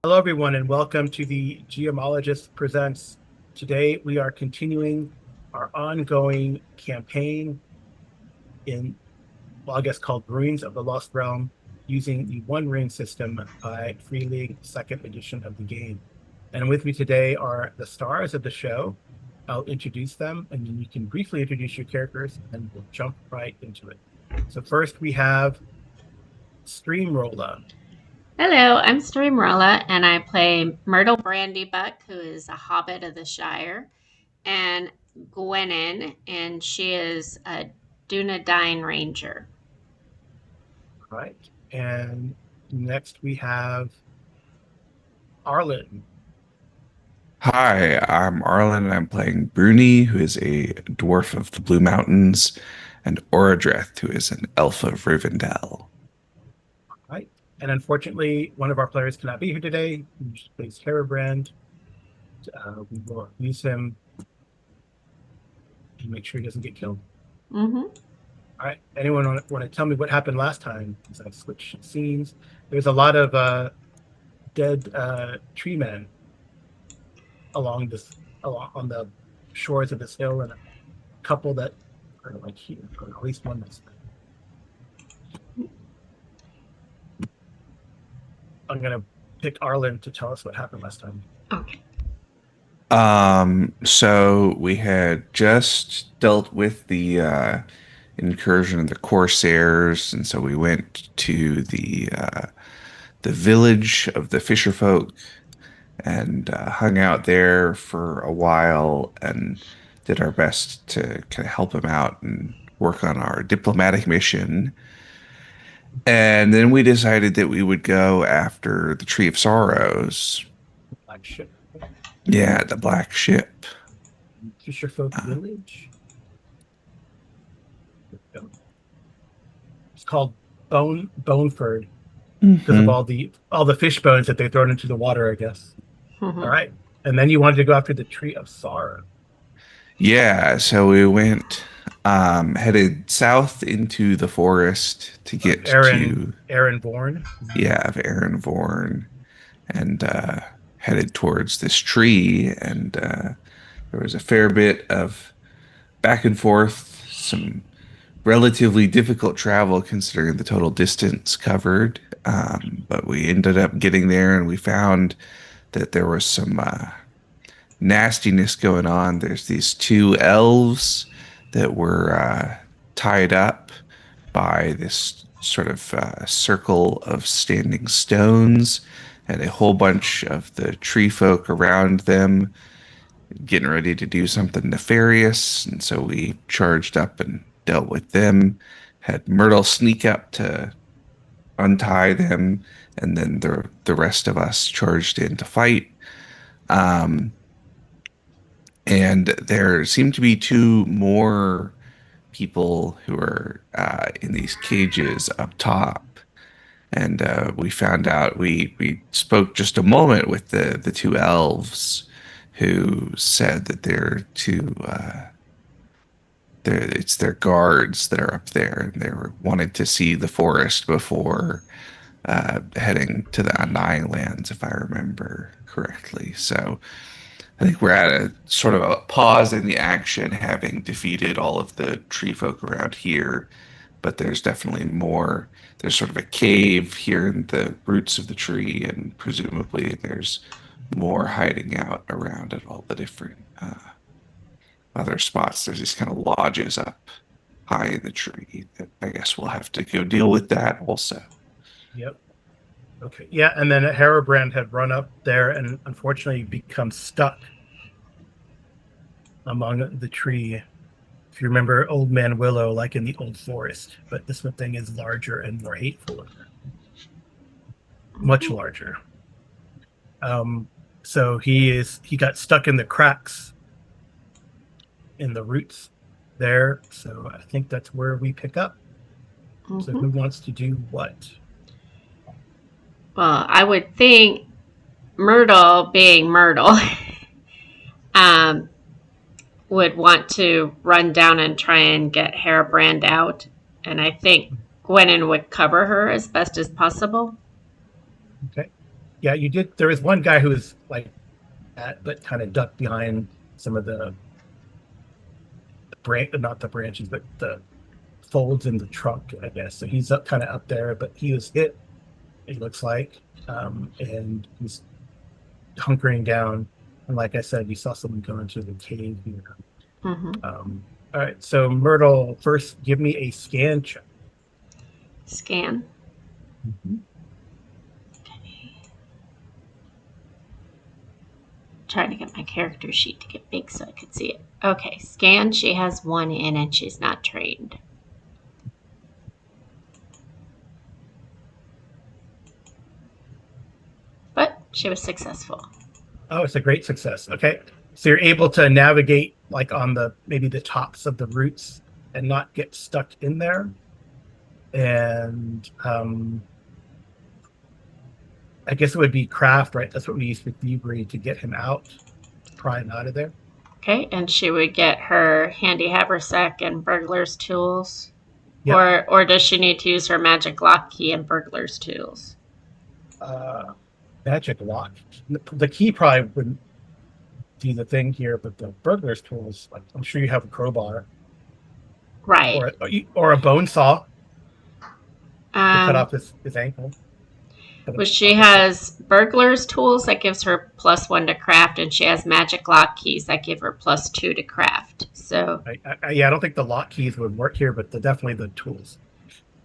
Hello, everyone, and welcome to the Geomologist Presents. Today, we are continuing our ongoing campaign in, well, I guess called Ruins of the Lost Realm, using the One Ring system by Free League, second edition of the game. And with me today are the stars of the show. I'll introduce them, and then you can briefly introduce your characters, and we'll jump right into it. So first, we have Streamrolla. Hello, I'm Streamrella, and I play Myrtle Brandybuck, who is a Hobbit of the Shire, and Gwenin, and she is a Dunedain Ranger. Right. And next, we have Arlen. Hi, I'm Arlen, and I'm playing Bruni, who is a dwarf of the Blue Mountains, and Oradreth, who is an elf of Rivendell. Right. And unfortunately, one of our players cannot be here today. He plays Herobrand. We will use him and make sure he doesn't get killed. Mm-hmm. All right. Anyone want to tell me what happened last time? As I switch scenes, there's a lot of dead tree men along on the shores of this hill, and a couple that are like here, or at least one that's. I'm gonna pick Arlen to tell us what happened last time. Okay. So we had just dealt with the incursion of the Corsairs, and so we went to the village of the fisher folk and hung out there for a while and did our best to kind of help him out and work on our diplomatic mission. And then we decided that we would go after the Tree of Sorrows. Black ship. Yeah, the Black Ship. Fisherfolk Uh, Village. It's called Boneford because of mhm. all the fish bones that they thrown into the water, I guess. All right. And then you wanted to go after the Tree of Sorrow. Yeah, so we went headed south into the forest to Of get to Aaron Bourne. of Aaron Vorn and headed towards this tree and there was a fair bit of back and forth, some relatively difficult travel considering the total distance covered. But we ended up getting there and we found that there was some nastiness going on. There's these two elves that were tied up by this sort of circle of standing stones and a whole bunch of the tree folk around them getting ready to do something nefarious. And so we charged up and dealt with them, had Myrtle sneak up to untie them, and then the rest of us charged in to fight. Um, and there seemed to be two more people who are in these cages up top. And we found out we spoke just a moment with the two elves who said that it's their guards that are up there and they were wanted to see the forest before heading to the Undying Lands, if I remember correctly. So I think we're at a sort of a pause in the action, having defeated all of the tree folk around here. But there's definitely more. There's sort of a cave here in the roots of the tree, and presumably there's more hiding out around at all the different other spots. There's these kind of lodges up high in the tree that I guess we'll have to go deal with that also. Yep. Okay. Yeah, and then Herobrand had run up there and unfortunately become stuck among the tree. If you remember Old Man Willow, like in the old forest, but this one thing is larger and more hateful, much larger. So he got stuck in the cracks in the roots there. So I think that's where we pick up. So who wants to do what? Well, I would think Myrtle, being Myrtle, um, would want to run down and try and get Hairbrand out. And I think Gwenin would cover her as best as possible. Okay. Yeah, you did. There was one guy who was like that, but kind of ducked behind some of the branch, not the branches, but the folds in the trunk, I guess. So he's up kind of up there, but he was hit, it looks like. And he's hunkering down. And like I said, you saw someone go into the cave here. Mm-hmm. All right, so Myrtle, first give me a scan check. Scan. Mhm. Trying to get my character sheet to get big so I could see it. Okay, scan. She has 1 in and she's not trained. But she was successful. Oh, it's a great success. Okay. So you're able to navigate like on the maybe the tops of the roots and not get stuck in there. And I guess it would be craft, right? That's what we use for thievery to get him out, to pry him out of there. Okay, and she would get her handy haversack and burglar's tools. Yep. Or does she need to use her magic lock key and burglar's tools? Uh, magic lock. The key probably wouldn't do the thing here, but the burglar's tools, like I'm sure you have a crowbar Right. or a bone saw to cut Um, off his ankle. Cut Well, she off his foot. has burglar's tools that gives her +1 to craft, and she has magic lock keys that give her +2 to craft. So, Yeah, I don't think the lock keys would work here, but definitely the tools.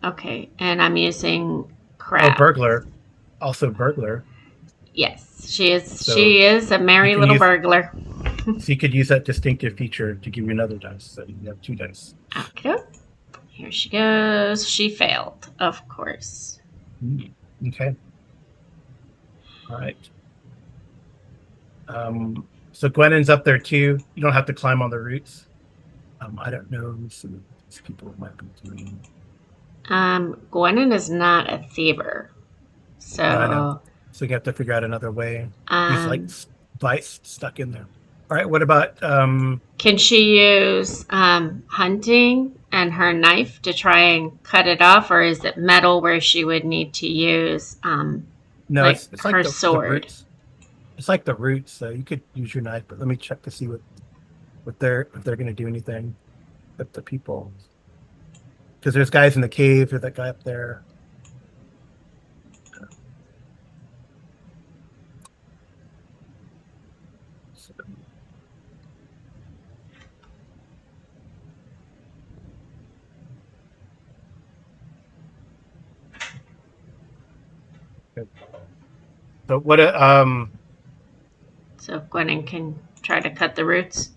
okay, and I'm using Oh, craft. burglar, also burglar. Yes, she is. So She is a you merry can little use burglar. so you could use that distinctive feature to give you another dice. So you have 2 dice. Okay, here she goes. She failed, of course. Okay. All right. So Gwennon's up there too. You don't have to climb on the roots. I don't know some of these people might be doing. Gwennon is not a thiever, No, I know. so So you have to figure out another way. He's like um, vice stuck in there. All right. What about can she use hunting and her knife to try and cut it off, or is it metal where she would need to use no, like it's like her the sword? roots. It's like the roots. So you could use your knife, but let me check to see what they're if they're going to do anything with the people. Because there's guys in the cave. There's that guy up there. So, so what? So Gwennon can try to cut the roots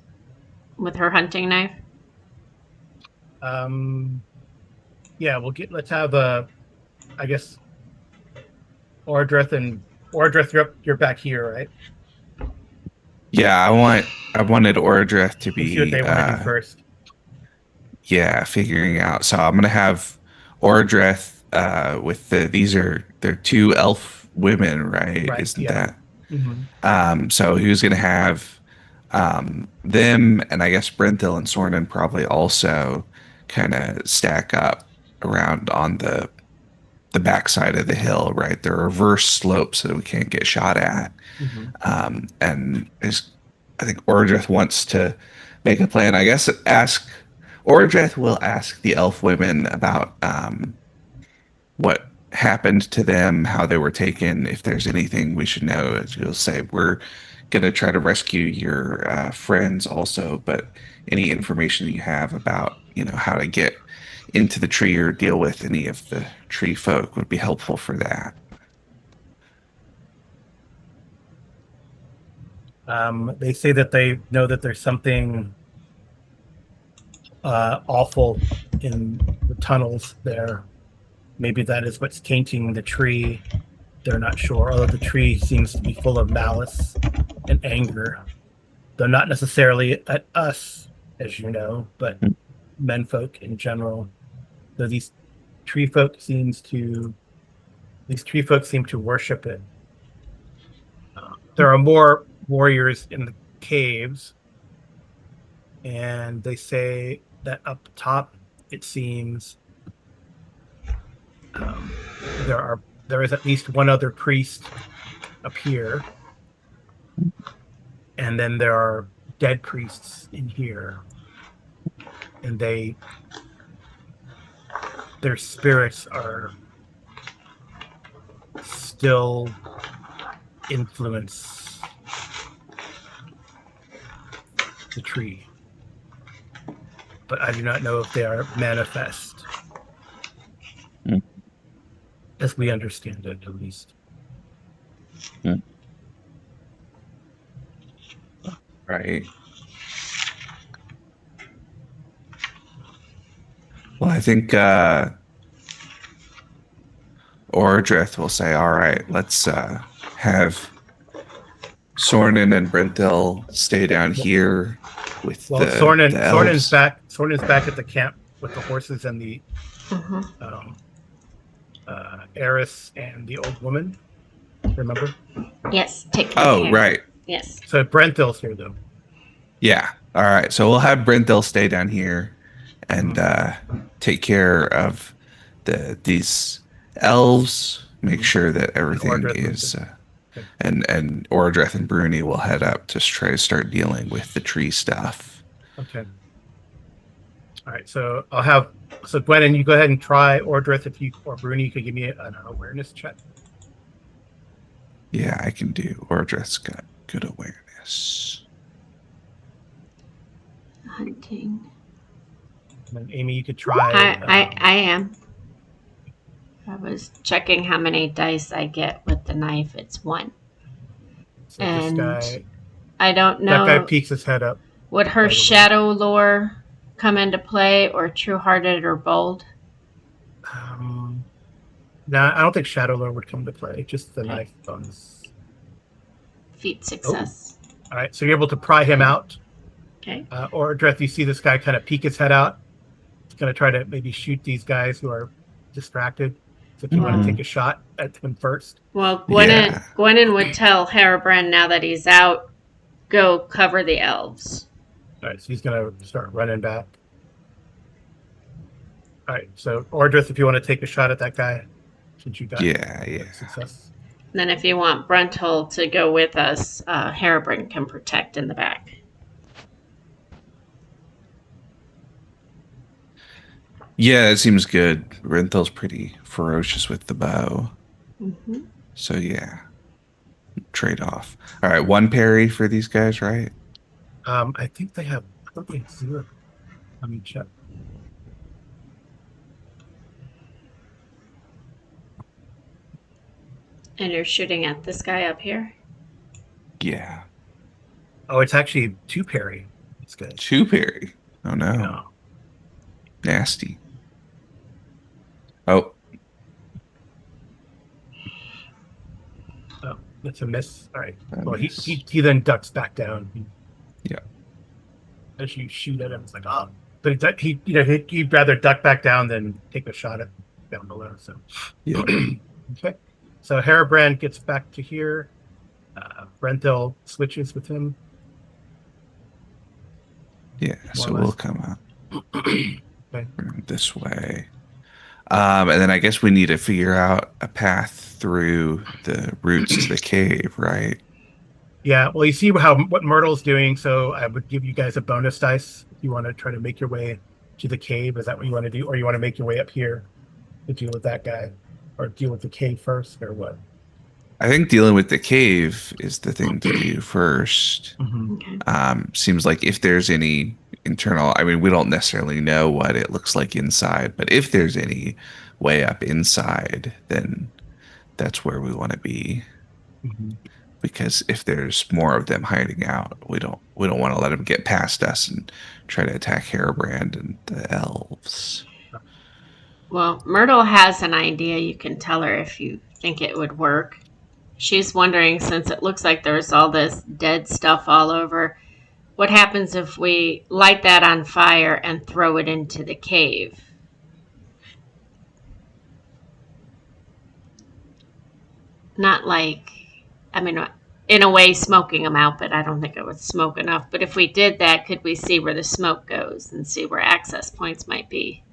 with her hunting knife. Um, yeah, let's have I guess Ordreth, you're back here, right? Yeah, I wanted Oradreth to Let's see what be they want to do first. yeah, figuring out. So I'm gonna have Oradreth with they're 2 elf women, right? Right. Isn't Yeah. that? Hmm. So he was gonna have them, and I guess Brenthil and Sornin probably also kind of stack up around on the backside of the hill, right? They're reverse slopes so that we can't get shot at. Hmm. And I think Ordreth wants to make a plan. I guess Ordreth will ask the elf women about what happened to them, how they were taken, if there's anything we should know. She'll say, we're going to try to rescue your friends also, but any information that you have about, how to get into the tree or deal with any of the tree folk would be helpful for that. They say that they know that there's something awful in the tunnels there. Maybe that is what's tainting the tree. They're not sure, although the tree seems to be full of malice and anger. Though not necessarily at us, as you know, but menfolk in general. So these tree folk seem to worship it. There are more warriors in the caves, and they say that up top, it seems there is at least one other priest up here, and then there are dead priests in here, and their spirits are still influence the tree, but I do not know if they are manifest Mm, as we understand it, at least. mm. Right. Well, I think Ordrith will say, all right, let's have Sornin and Brentil stay down here with Well, the Sornin's elves. back. Sornin's back at the camp with the horses and the Mm-hmm. um, heiress and the old woman. Remember? Yes, taking Oh, care. right. Yes. So Brentil's here though. Yeah. All right. So we'll have Brentil stay down here and Mhm. take care of these elves, make Mhm. sure that And everything Ordrith moves is in. Okay. and Ordreth and Bruni will head up to try to start dealing with the tree stuff. Okay. All right. So I'll have Gwennon, you go ahead and try Ordrith if you or Bruni, you could give me an awareness check. Yeah, I can do. Ordreth's got good awareness. Hunting. And then Amy, you could try. I am. I was checking how many dice I get with the knife. It's one. So this And guy, I don't that guy know, peeks his head up would her right away. shadow lore come into play, or true hearted or bold? Um, nah, I don't think Shadow Lord would come into play. Just the Okay. knife bonus. Feat Oh, success. all right. So you're able to pry him out. Okay. Or Dreth, you see this guy kind of peek his head out. He's going to try to maybe shoot these guys who are distracted. So if you want to Well, take Hmm. a shot at him first. Yeah. Gwennon would tell Harabrand now that he's out, go cover the elves. All right. So he's going to start running back. All right. So Ordrith, if you want to take a shot at that guy, since you got Yeah. Yeah. that success. And then if you want Bruntel to go with us, Harabrand can protect in the back. Yeah, it seems good. Rentel's pretty ferocious with the bow. Mm-hmm. So yeah, trade off. All right, one parry for these guys, right? I think they have. I thought they had zero. Let me check. And you're shooting at this guy up here? Yeah. Oh, it's actually two parry. It's good. Two parry. Oh no. Yeah. Nasty. Oh, Oh, that's a miss. All right. I Well, miss. he then ducks back down Yeah. as you shoot at him. It's like, oh, but he he'd rather duck back down than take a shot at down below. So Yeah. okay. So Harabrand gets back to here. Brentel switches with him Yeah. more So or we'll less. come up Okay. this way. And then I guess we need to figure out a path through the roots to the cave, right? Yeah. Well, you see what Myrtle's doing. So I would give you guys a bonus dice if you want to try to make your way to the cave. Is that what you want to do, or you want to make your way up here to deal with that guy, or deal with the cave first, or what? I think dealing with the cave is the thing to do first. Mm-hmm. Okay. Seems like if there's any internal, I mean, we don't necessarily know what it looks like inside, but if there's any way up inside, then that's where we want to be. Mm-hmm. Because if there's more of them hiding out, we don't want to let them get past us and try to attack Hairbrand and the elves. Well, Myrtle has an idea. You can tell her if you think it would work. She's wondering, since it looks like there's all this dead stuff all over, what happens if we light that on fire and throw it into the cave? Not like, I mean, in a way, smoking them out, but I don't think it would smoke enough. But if we did that, could we see where the smoke goes and see where access points might be?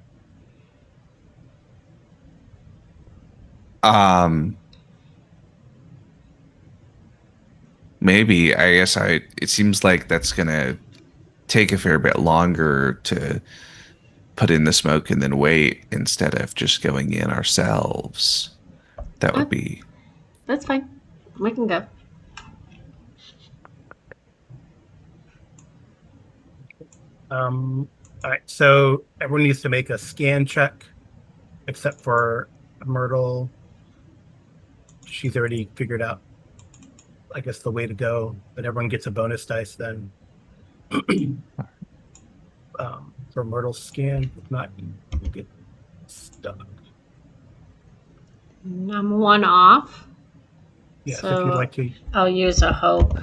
Um, maybe. I guess it seems like that's gonna take a fair bit longer to put in the smoke and then wait instead of just going in ourselves. That Uh, would be. that's fine. We can go. All right, so everyone needs to make a scan check except for Myrtle. She's already figured out, I guess, the way to go, but everyone gets a bonus dice then. For Myrtle's scan. If not, you get stuck. I'm one off. Yes, if you'd So like to. I'll use a hope.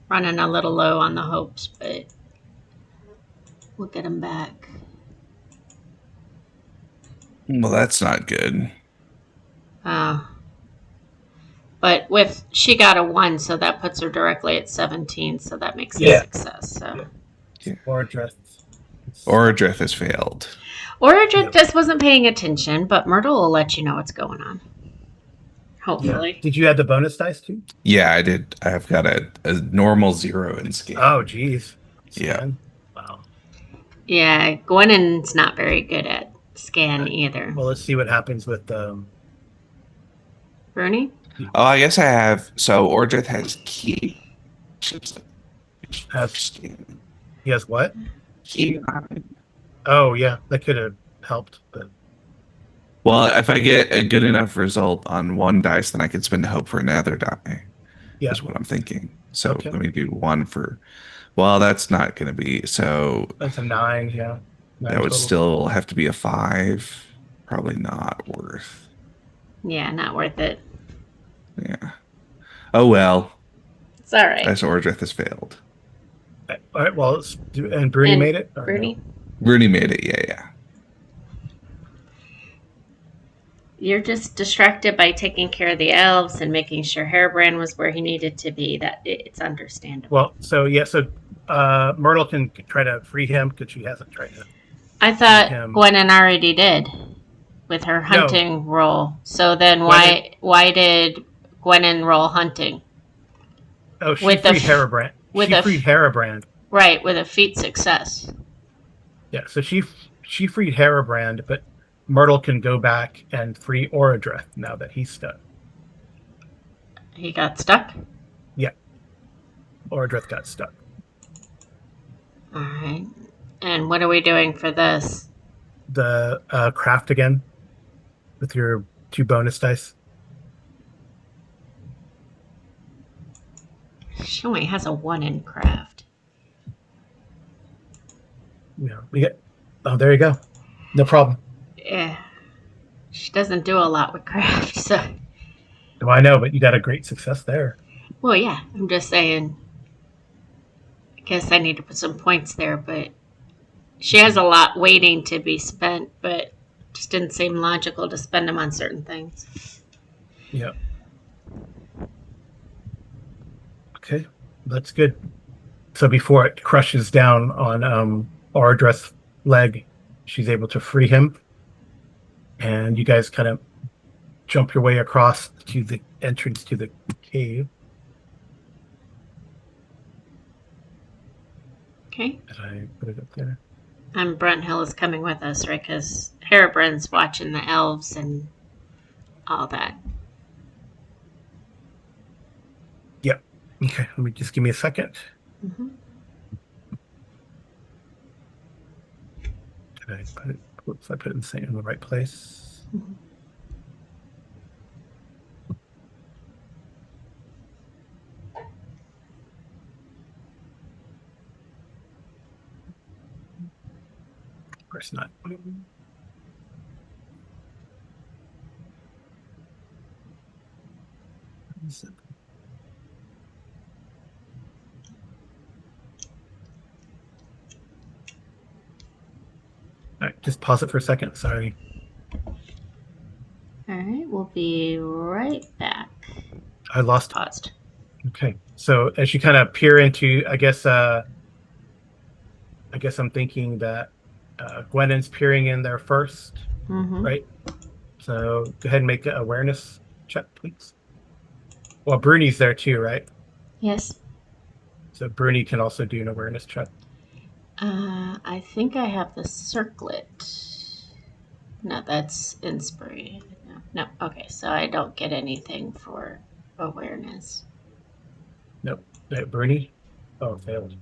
Running a little low on the hopes, but we'll get them back. Well, that's not good. Uh, but with she got a 1, so that puts her directly at 17, so that makes a success. So Yeah. Or dress. Orodreth has failed. Origin just wasn't paying attention, but Myrtle will let you know what's going on. Hopefully. Yeah. Did you add the bonus dice too? Yeah, I did. I've got a normal 0 in scan. Oh, geez. Yeah. Wow. Yeah, Gwennon's not very good at scan either. Well, let's see what happens with Bruni? Oh, I guess I have. So Orodreth has key. He has what? Key. Oh, yeah, that could have helped, but Well, if I get a good enough result on one dice, then I can spend hope for another die. yeah. Is what I'm thinking. So Okay. let me do one for. Well, that's not going to be. So That's a 9, yeah. 9 that would total. still have to be a 5. Probably not worth. Yeah, not worth it. Yeah. Oh well. It's all right. Dice Orodreth has failed. All right, well, and Bruni made it? Or Bruni? no? Rooney made it. Yeah. You're just distracted by taking care of the elves and making sure Hairbrand was where he needed to be. That it's understandable. Well, so Myrtle can try to free him because she hasn't tried to. I thought him. Gwennon already did with her hunting roll. So then why did Gwennon roll hunting? Oh, she freed Hairbrand. She freed Hairbrand. Right, with a feat success. Yeah, so she freed Hairbrand, but Myrtle can go back and free Orodreth now that he's stuck. He got stuck? Yeah. Orodreth got stuck. All right. And what are we doing for this? The craft again with your 2 bonus dice. She only has a 1 in craft. Yeah, we get. Oh, there you go. No problem. Yeah. She doesn't do a lot with craft, so. Oh, I know, but you got a great success there. Well, yeah. I'm just saying. I guess I need to put some points there, but she has a lot waiting to be spent, but just didn't seem logical to spend them on certain things. Yeah. Okay, that's good. So before it crushes down on Orodreth's leg, she's able to free him. And you guys kind of jump your way across to the entrance to the cave. Okay. Did I put it up there? And Brunthill is coming with us, right? Because Hairbrand's watching the elves and all that. Yep. Okay, let me just give me a second. Mm-hmm. Did I put it? Whoops, I put it in the right place. Mm-hmm. Of course not. All right, just pause it for a second. Sorry. All right, we'll be right back. I lost. Paused. Okay, so as you kind of peer into, I guess I'm thinking that Gwennon's peering in there first, right? So go ahead and make an awareness check, please. Well, Bruni's there too, right? Yes. So Bruni can also do an awareness check. I think I have the circlet. No, that's inspiration. No. Okay, so I don't get anything for awareness. Nope. Bruni? Oh, failed.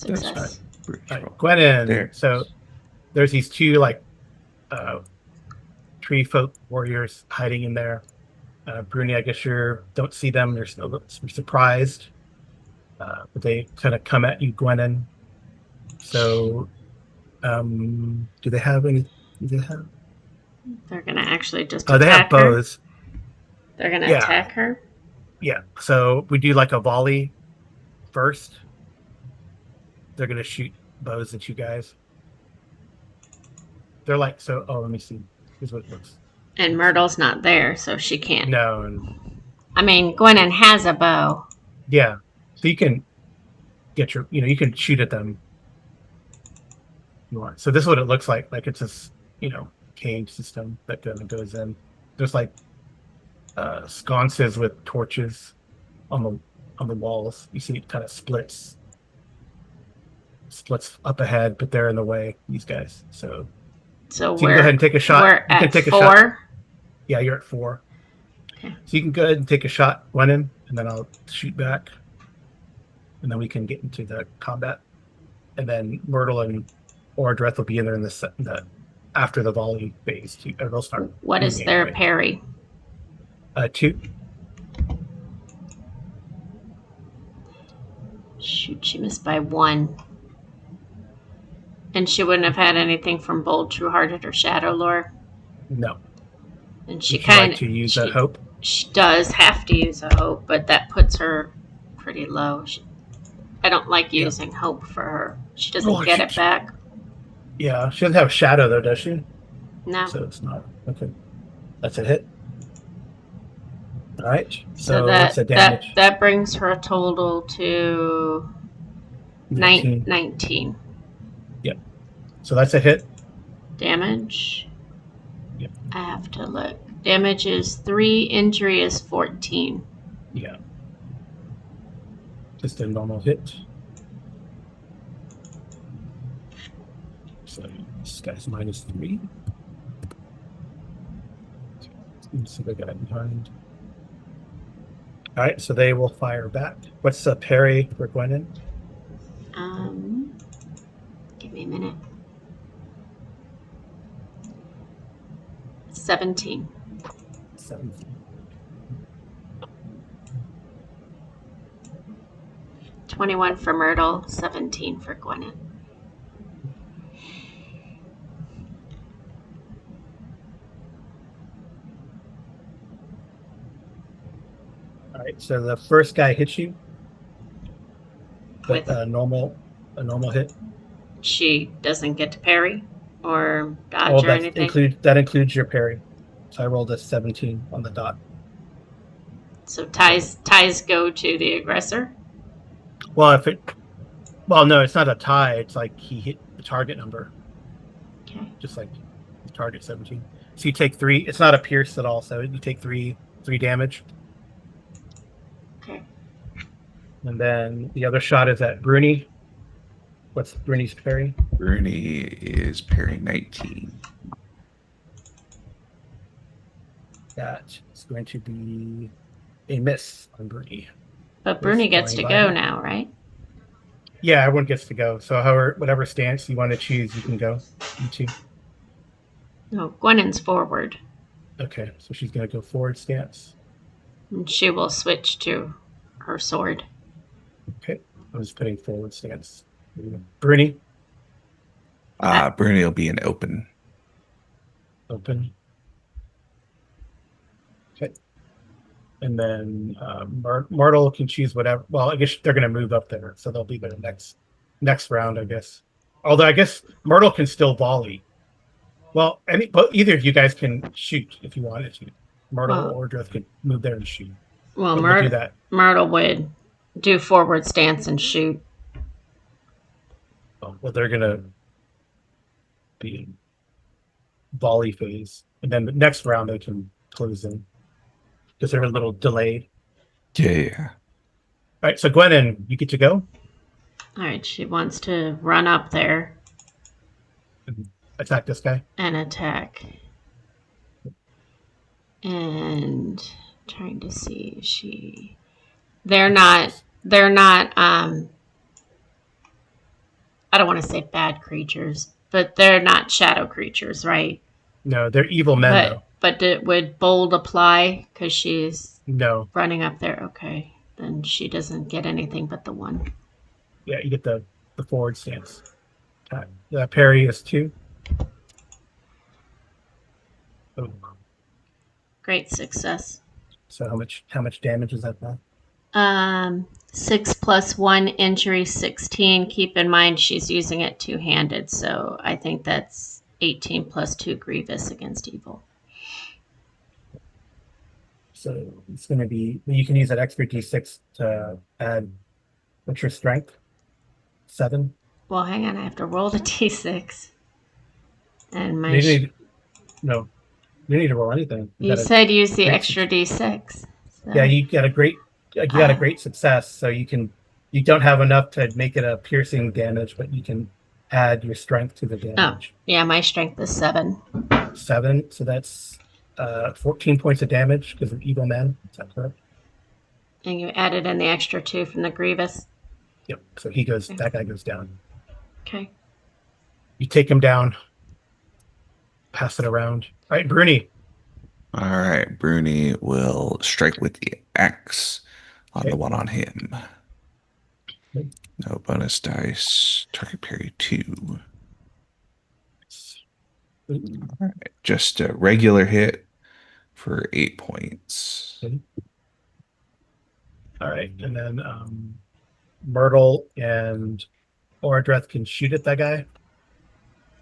That's fine. Success. All right, Gwennon. There. So there's these two like tree folk warriors hiding in there. Bruni, I guess you don't see them. You're still surprised, but they kind of come at you, Gwennon. So, do they have any? Do they have? They're gonna actually just Oh, they have attack her. bows. They're gonna Yeah, attack her. yeah. So we do like a volley first. They're gonna shoot bows at you guys. They're like so. Oh, let me see. Here's what it looks. And Myrtle's not there, so she can't. No, I mean, Gwennon has a bow. yeah. So you can get your. You can shoot at them. You want. So this is what it looks like. Like it's this, cage system that kind of goes in. There's like sconces with torches on the walls. You see it kind of splits up ahead, but they're in the way, these guys. So So you can go ahead and take a shot. We're You can at take a 4. shot. Yeah, you're at 4. Okay. So you can go ahead and take a shot, Gwennon, and then I'll shoot back. And then we can get into the combat. And then Myrtle and Ordreth will be in there in the after the volley phase. They'll start. What is their parry? 2. Shoot, she missed by 1. And she wouldn't have had anything from Bold, True-Hearted, or Shadow Lore. No. And she Would you like kind of to use a hope. She does have to use a hope, but that puts her pretty low. I don't like using hope for her. She doesn't get it back. Yeah, she doesn't have a shadow though, does she? No. So it's not okay. That's a hit. All right. So what's the damage? that brings her total to 19. Yep. So that's a hit. Damage. Yep. I have to look. Damage is 3. Injury is 14. Yeah. Just a normal hit. So this guy's -3. So the guy behind. All right, so they will fire back. What's the parry for Gwennon? Give me a minute. 17. 17. $21 for Myrtle, 17 for Gwennon. All right, so the first guy hits you with With a normal hit. she doesn't get to parry or dodge or anything. That includes your parry. So I rolled a 17 on the dot. So ties go to the aggressor. Well, no, it's not a tie. It's like he hit the target number. Okay. Just like the target 17. So you take 3. It's not a pierce at all. So you take 3 damage. Okay. And then the other shot is at Bruni. What's Bruni's parry? Bruni is parry 19. That is going to be a miss on Bruni. But Bruni gets to go now, right? Yeah, everyone gets to go. So whatever stance you want to choose, you can go. You too. No, Gwennon's forward. Okay, so she's going to go forward stance. And she will switch to her sword. Okay, I'm just putting forward stance. Bruni? Bruni will be an open. Open. Okay. And then Myrtle can choose whatever. Well, I guess they're going to move up there, so they'll be the next round, I guess. Although I guess Myrtle can still volley. Well, but either of you guys can shoot if you wanted to. Myrtle or Ordreth could move there and shoot. Well, Myrtle would do forward stance and shoot. Well, they're going to be in volley phase. And then the next round they can close in. Because they're a little delayed. Yeah. right, so Gwennon, you get to go All right, she wants to run up there and attack this guy. and attack. And trying to see if she. They're not. I don't want to say bad creatures, but they're not shadow creatures, right? No, they're evil men though. But would bold apply because she's No, running up there? Okay, then she doesn't get anything but the one. yeah, you get the forward stance. Parry is 2. Oh, Great success. so how much damage is that now? 6 plus 1 injury, 16. Keep in mind she's using it two-handed, so I think that's 18 plus 2 grievous against evil. So it's going to be, you can use that extra d6 to add, what's your strength? 7? Well, hang on, I have to roll the d6. And my. No, you don't need to roll anything. You said use the great extra d6. So. Yeah, you got a great success. So you don't have enough to make it a piercing damage, but you can add your strength to the damage. Yeah, my strength is 7. 7, so that's 14 points of damage because of evil men. Is that correct? And you added in the extra 2 from the grievous. Yep. So that guy goes down. Okay. You take him down, pass it around. All right, Bruni. All right, Bruni will strike with the axe on Okay. the one on him. No bonus dice. Target parry 2. All right, just a regular hit for 8 points. Okay. All right, and then Myrtle and Oradreth can shoot at that guy.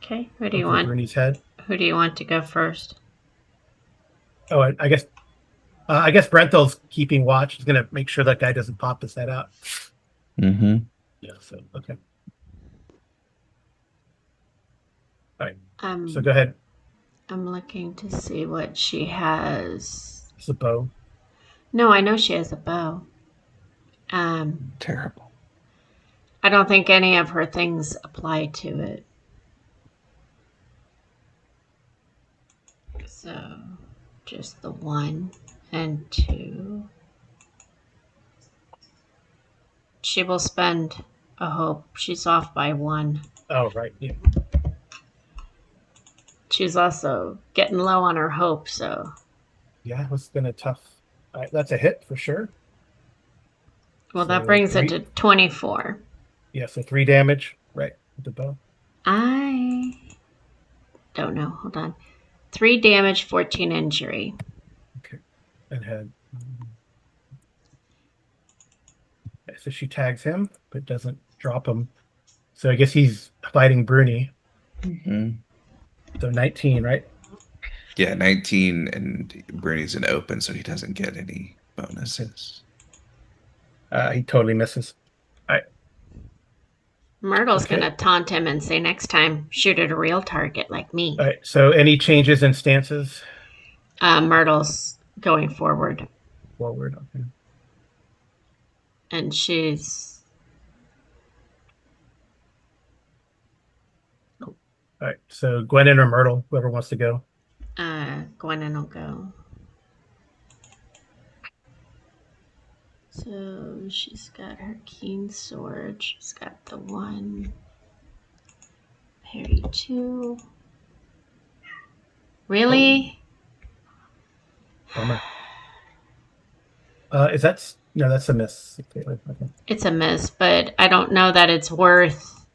Okay. Who do you want? Bruni's head. Who do you want to go first? Oh, I guess Brenthel's keeping watch. He's gonna make sure that guy doesn't pop his head out. Mm-hmm. Yeah. So okay. All right. So go ahead. I'm looking to see what she has. It's a bow. No, I know she has a bow. Terrible. I don't think any of her things apply to it. So just the 1 and 2. She will spend a hope. She's off by 1. Oh, right. Yeah. She's also getting low on her hope, so. Yeah, it's been a tough. All right, that's a hit for sure. Well, that brings it to 24. Yeah, so 3 damage, right, with the bow. I don't know. Hold on. 3 damage, 14 injury. Okay. And head. So she tags him, but doesn't drop him. So I guess he's fighting Bruni. Mm-hmm. So 19, right? Yeah, 19, and Bruni's an open, so he doesn't get any bonuses. He totally misses. All right. Myrtle's going to taunt him and say next time, shoot at a real target like me. All right. So any changes in stances? Myrtle's going forward. Forward, okay. And she's... Cool. All right. So Gwennon or Myrtle, whoever wants to go. Gwennon will go. So she's got her keen sword. She's got the 1. Parry 2. Really? Bummer. No, that's a miss. Okay. It's a miss, but I don't know that it's worth.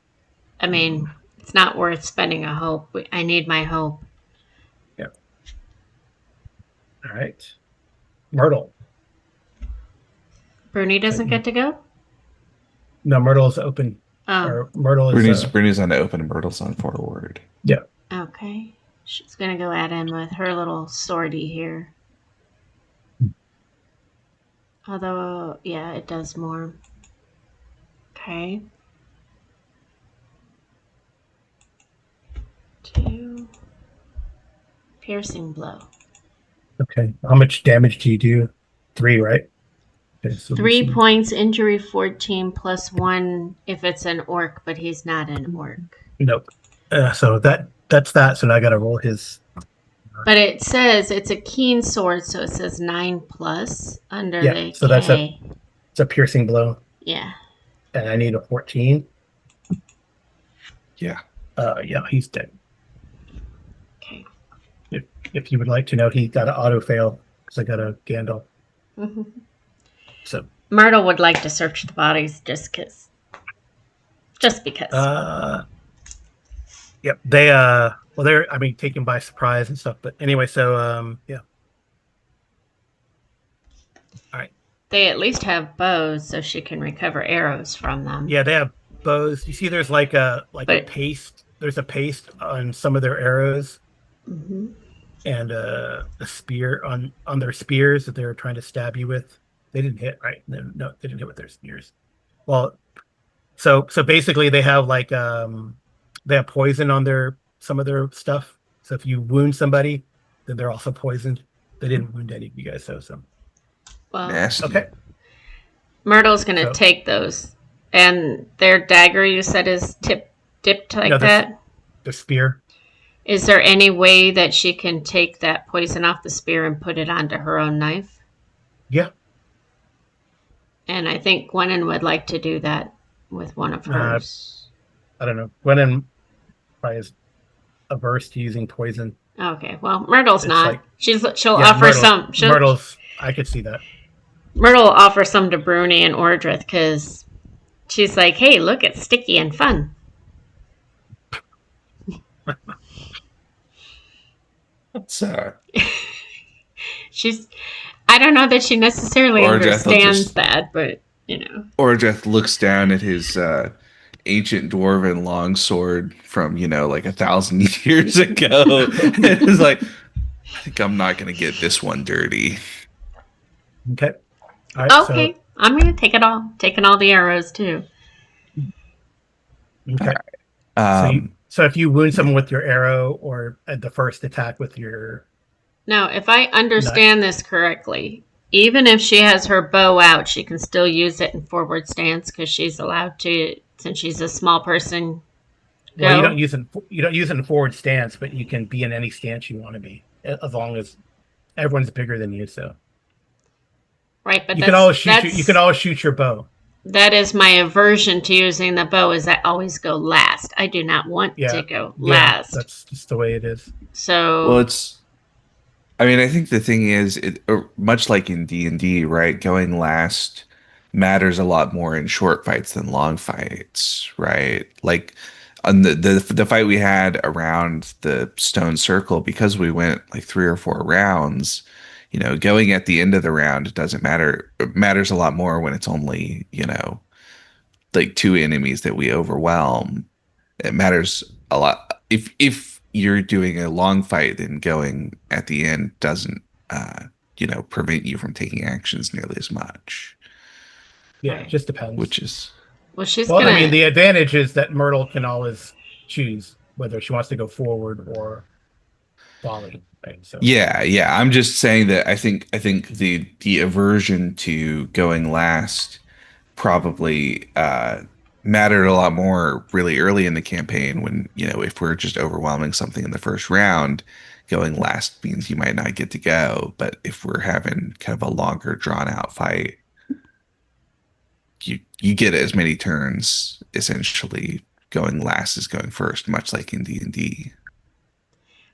I mean, it's not worth spending a hope. I need my hope. Yeah. All right. Myrtle. Bruni doesn't get to go? No, Myrtle's open. Oh. Or Myrtle is... Bruni's on the open and Myrtle's on forward. Yeah. Okay. She's going to go at him with her little swordy here. Although, yeah, it does more. Okay. 2. Piercing blow. Okay. How much damage do you do? 3, right? Okay, so let's 3 points, injury 14 plus 1 if it's an orc, but he's not an orc. nope. So that's that. So now I got to roll his. But it says it's a keen sword, so it says 9 plus under Yeah. the So that's a K. it's a piercing blow, Yeah. and I need a 14. Yeah. Yeah, he's dead. Okay. If you would like to know, he got an auto fail because I got a Gandalf. So Myrtle would like to search the bodies just because. yep, they well they're I mean taken by surprise and stuff. But anyway, so yeah. All right. They at least have bows, so she can recover arrows from them. Yeah, they have bows. You see there's like a But paste. There's a paste on some of their arrows mm-hmm. and a spear on their spears that they were trying to stab you with. They didn't hit, right? No, they didn't hit with their spears. Well, so basically they have poison on their some of their stuff. So if you wound somebody, then they're also poisoned. They didn't wound any of you guys, so Well, Nasty. okay. Myrtle's gonna So take those. And their dagger, you said, is dipped like no, that. the spear. Is there any way that she can take that poison off the spear and put it onto her own knife? Yeah. And I think Gwennon would like to do that with one of hers. I don't know. Gwennon probably is averse to using poison. Okay, well, Myrtle's It's not. like She'll yeah, offer some. Myrtle's. I could see that. Myrtle will offer some to Bruni and Ordrith because she's like, "Hey, look, it's sticky and fun." That's She's. I don't know that she necessarily Ordrith will understands just that, but you know. Ordrith looks down at his ancient dwarven longsword from, like 1,000 years ago. And is like, I think I'm not gonna get this one dirty. Okay. All right. Okay, I'm gonna take it all. Taking all the arrows too. So okay. Um, So if you wound someone with your arrow or at the first attack with your Now, if I knife, understand this correctly, even if she has her bow out, she can still use it in forward stance because she's allowed to, since she's a small person. Go. well, you don't use it in forward stance, but you can be in any stance you want to be, as long as everyone's bigger than you. So Right, but you can always shoot your bow. That is my aversion to using the bow. Is I always go last. I do not want to go last. That's just the way it is. So well, I think the thing is, much like in D&D, right? Going last matters a lot more in short fights than long fights, right? Like on the fight we had around the stone circle, because we went like 3 or 4 rounds, going at the end of the round doesn't matter. It matters a lot more when it's only, like 2 enemies that we overwhelm. It matters a lot. If you're doing a long fight, then going at the end doesn't, prevent you from taking actions nearly as much. Yeah, it just depends. Which is I mean, the advantage is that Myrtle can always choose whether she wants to go forward or volley. Right? So yeah. I'm just saying that I think the aversion to going last probably mattered a lot more really early in the campaign when, if we're just overwhelming something in the first round, going last means you might not get to go. But if we're having kind of a longer drawn out fight, you get as many turns essentially going last as going first, much like in D&D.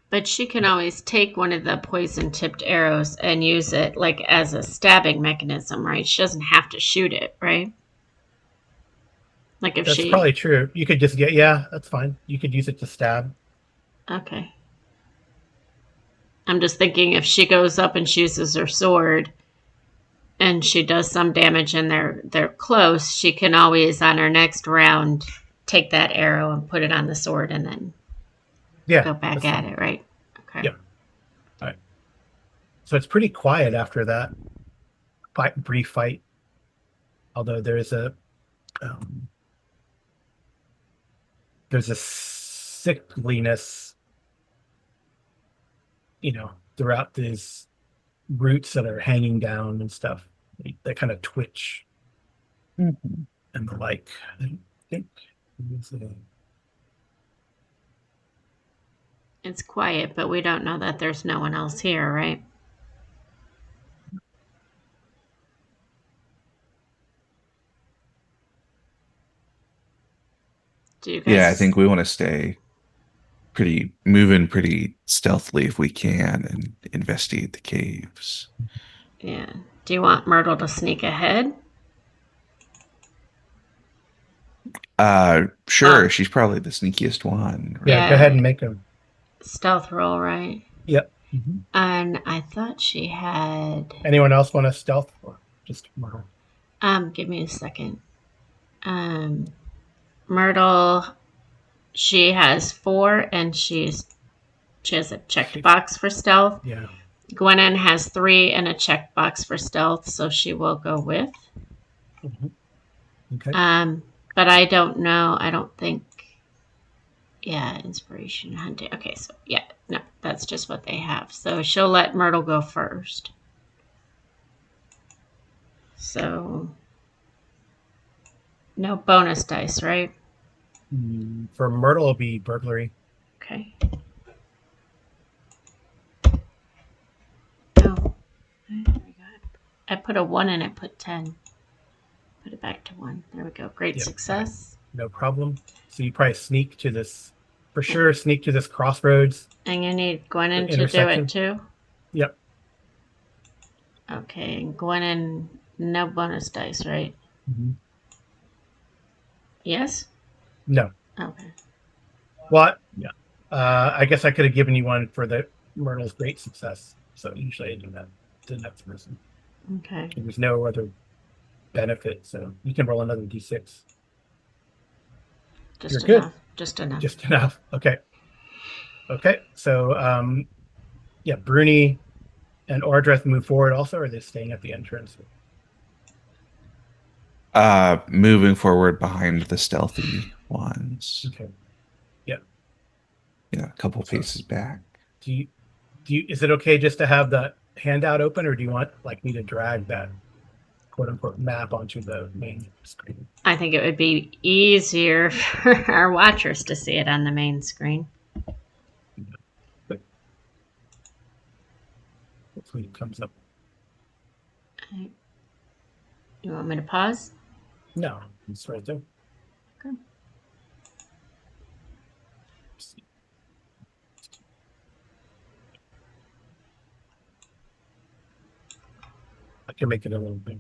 But she can always take one of the poison tipped arrows and use it like as a stabbing mechanism, right? She doesn't have to shoot it, right? Like if that's probably true. You could just that's fine. You could use it to stab. Okay. I'm just thinking if she goes up and she uses her sword and she does some damage and they're close, she can always on her next round take that arrow and put it on the sword and then go back at it, right? Okay. Yeah. All right. So it's pretty quiet after that brief fight. Although there's a sickliness, throughout these roots that are hanging down and stuff. They kind of twitch Mhm. and the like. I think. It's quiet, but we don't know that there's no one else here, right? Do you Yeah, I guys, think we want to stay moving pretty stealthily if we can and investigate the caves. yeah. Do you want Myrtle to sneak ahead? Sure, Oh, she's probably the sneakiest one, Yeah, go right? ahead yeah. and make them. Stealth roll, right? Yep. Mhm. And I thought she had. Anyone else want to stealth or just Myrtle? Give me a second. Um, Myrtle, she has 4, and she has a checked She's box for stealth. yeah. Gwennon has 3 and a checked box for stealth, so she will go with. Mhm. Okay. But I don't know. I don't think. Yeah, inspiration hunting. Okay, so yeah, no, that's just what they have. So she'll let Myrtle go first. So no bonus dice, right? For Myrtle, it'll be burglary. Okay. Oh, there we go. I put a 1 and I put 10. Put it back to 1. There we go. Great Yep. All right. success. No problem. So you probably sneak to this, for sure, sneak to this crossroads And you need Gwennon to do it intersection. too. Yep. Okay, Gwennon, no bonus dice, right? Mhm. Yes? No. Okay. What? Yeah. I guess I could have given you one for the Myrtle's great success. So usually I do that. Didn't have to listen. Okay. There was no other benefit. So you can roll another d6. You're Just good. enough. Just enough. Just enough. Okay. Okay. So yeah, Bruni and Ordreth move forward also, or are they staying at the entrance? Moving forward behind the stealthy ones. Okay. Yeah. A couple So paces back. do you is it okay just to have the handout open, or do you want like me to drag that quote unquote map onto the main screen? I think it would be easier for our watchers to see it on the main screen. But hopefully it comes up. You want me to pause? No, it's right there. Okay. I can make it a little bit.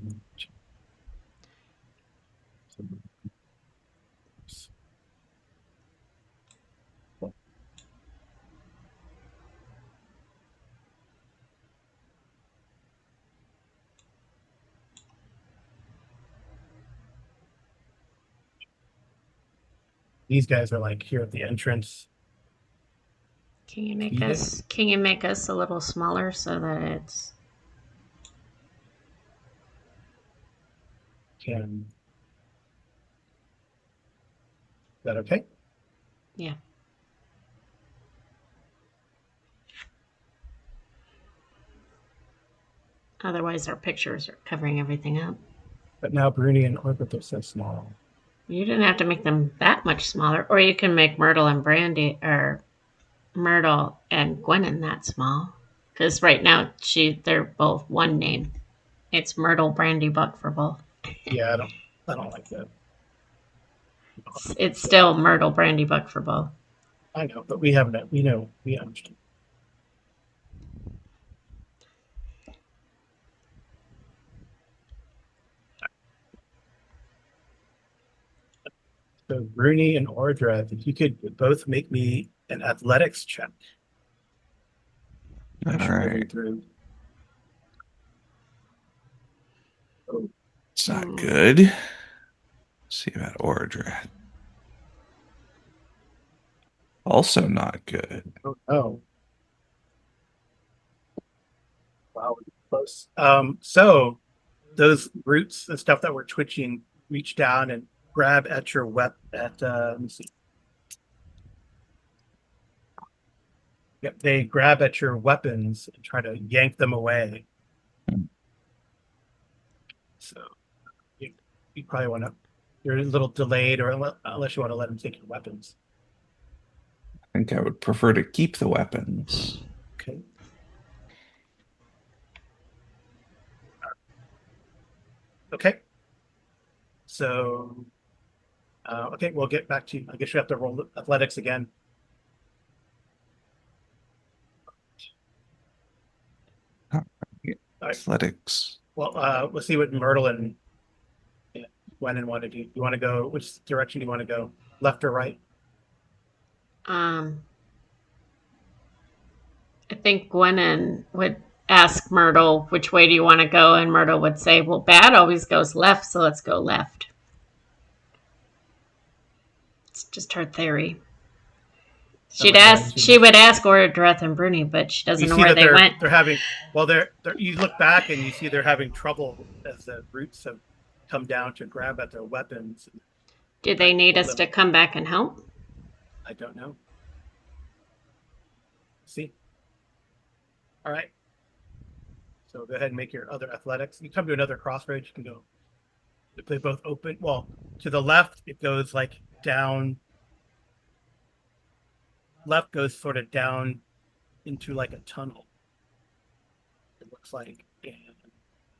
These guys are like here at the entrance. See it? Can you make us a little smaller so that it's Can is that okay? yeah. Otherwise our pictures are covering everything up. But now Bruni and Orbit are so small. You didn't have to make them that much smaller, or you can make Myrtle and Brandy or Myrtle and Gwennon that small. Because right now they're both one name. It's Myrtle Brandy Buck for both. Yeah, I don't like that. It's So still Myrtle Brandy Buck for both. I know, but we haven't. We know. We understand. So Bruni and Ordra, if you could both make me an athletics check All as you're moving right. through. Oh, It's not Hmm. good. Let's see about Ordra. Also not good. oh no. Wow, close. So those roots and stuff that were twitching reach down and grab at your let me see. Yep, they grab at your weapons and try to yank them away. So you probably want to. You're a little delayed, or unless you want to let him take your weapons. I think I would prefer to keep the weapons. Okay. Okay. So, okay, we'll get back to you. I guess you have to roll athletics again. Oh, All right. athletics. Well, we'll see what Myrtle and Gwennon want to do. You want to go? Which direction do you want to go? Left or right? Um, I think Gwennon would ask Myrtle, which way do you want to go? And Myrtle would say, well, bad always goes left, so let's go left. It's just her theory. She would ask Ordreth and Bruni, but she You doesn't know see where that they went. they're having. Well, they're. You look back and you see they're having trouble as the roots have come down to grab at their weapons. Do Try they to need pull us to them. come back and help? I don't know. See. All right. So go ahead and make your other athletics. You come to another crossroads. You can go. They both open. Well, to the left, it goes like down. Left goes sort of down into like a tunnel. It looks like,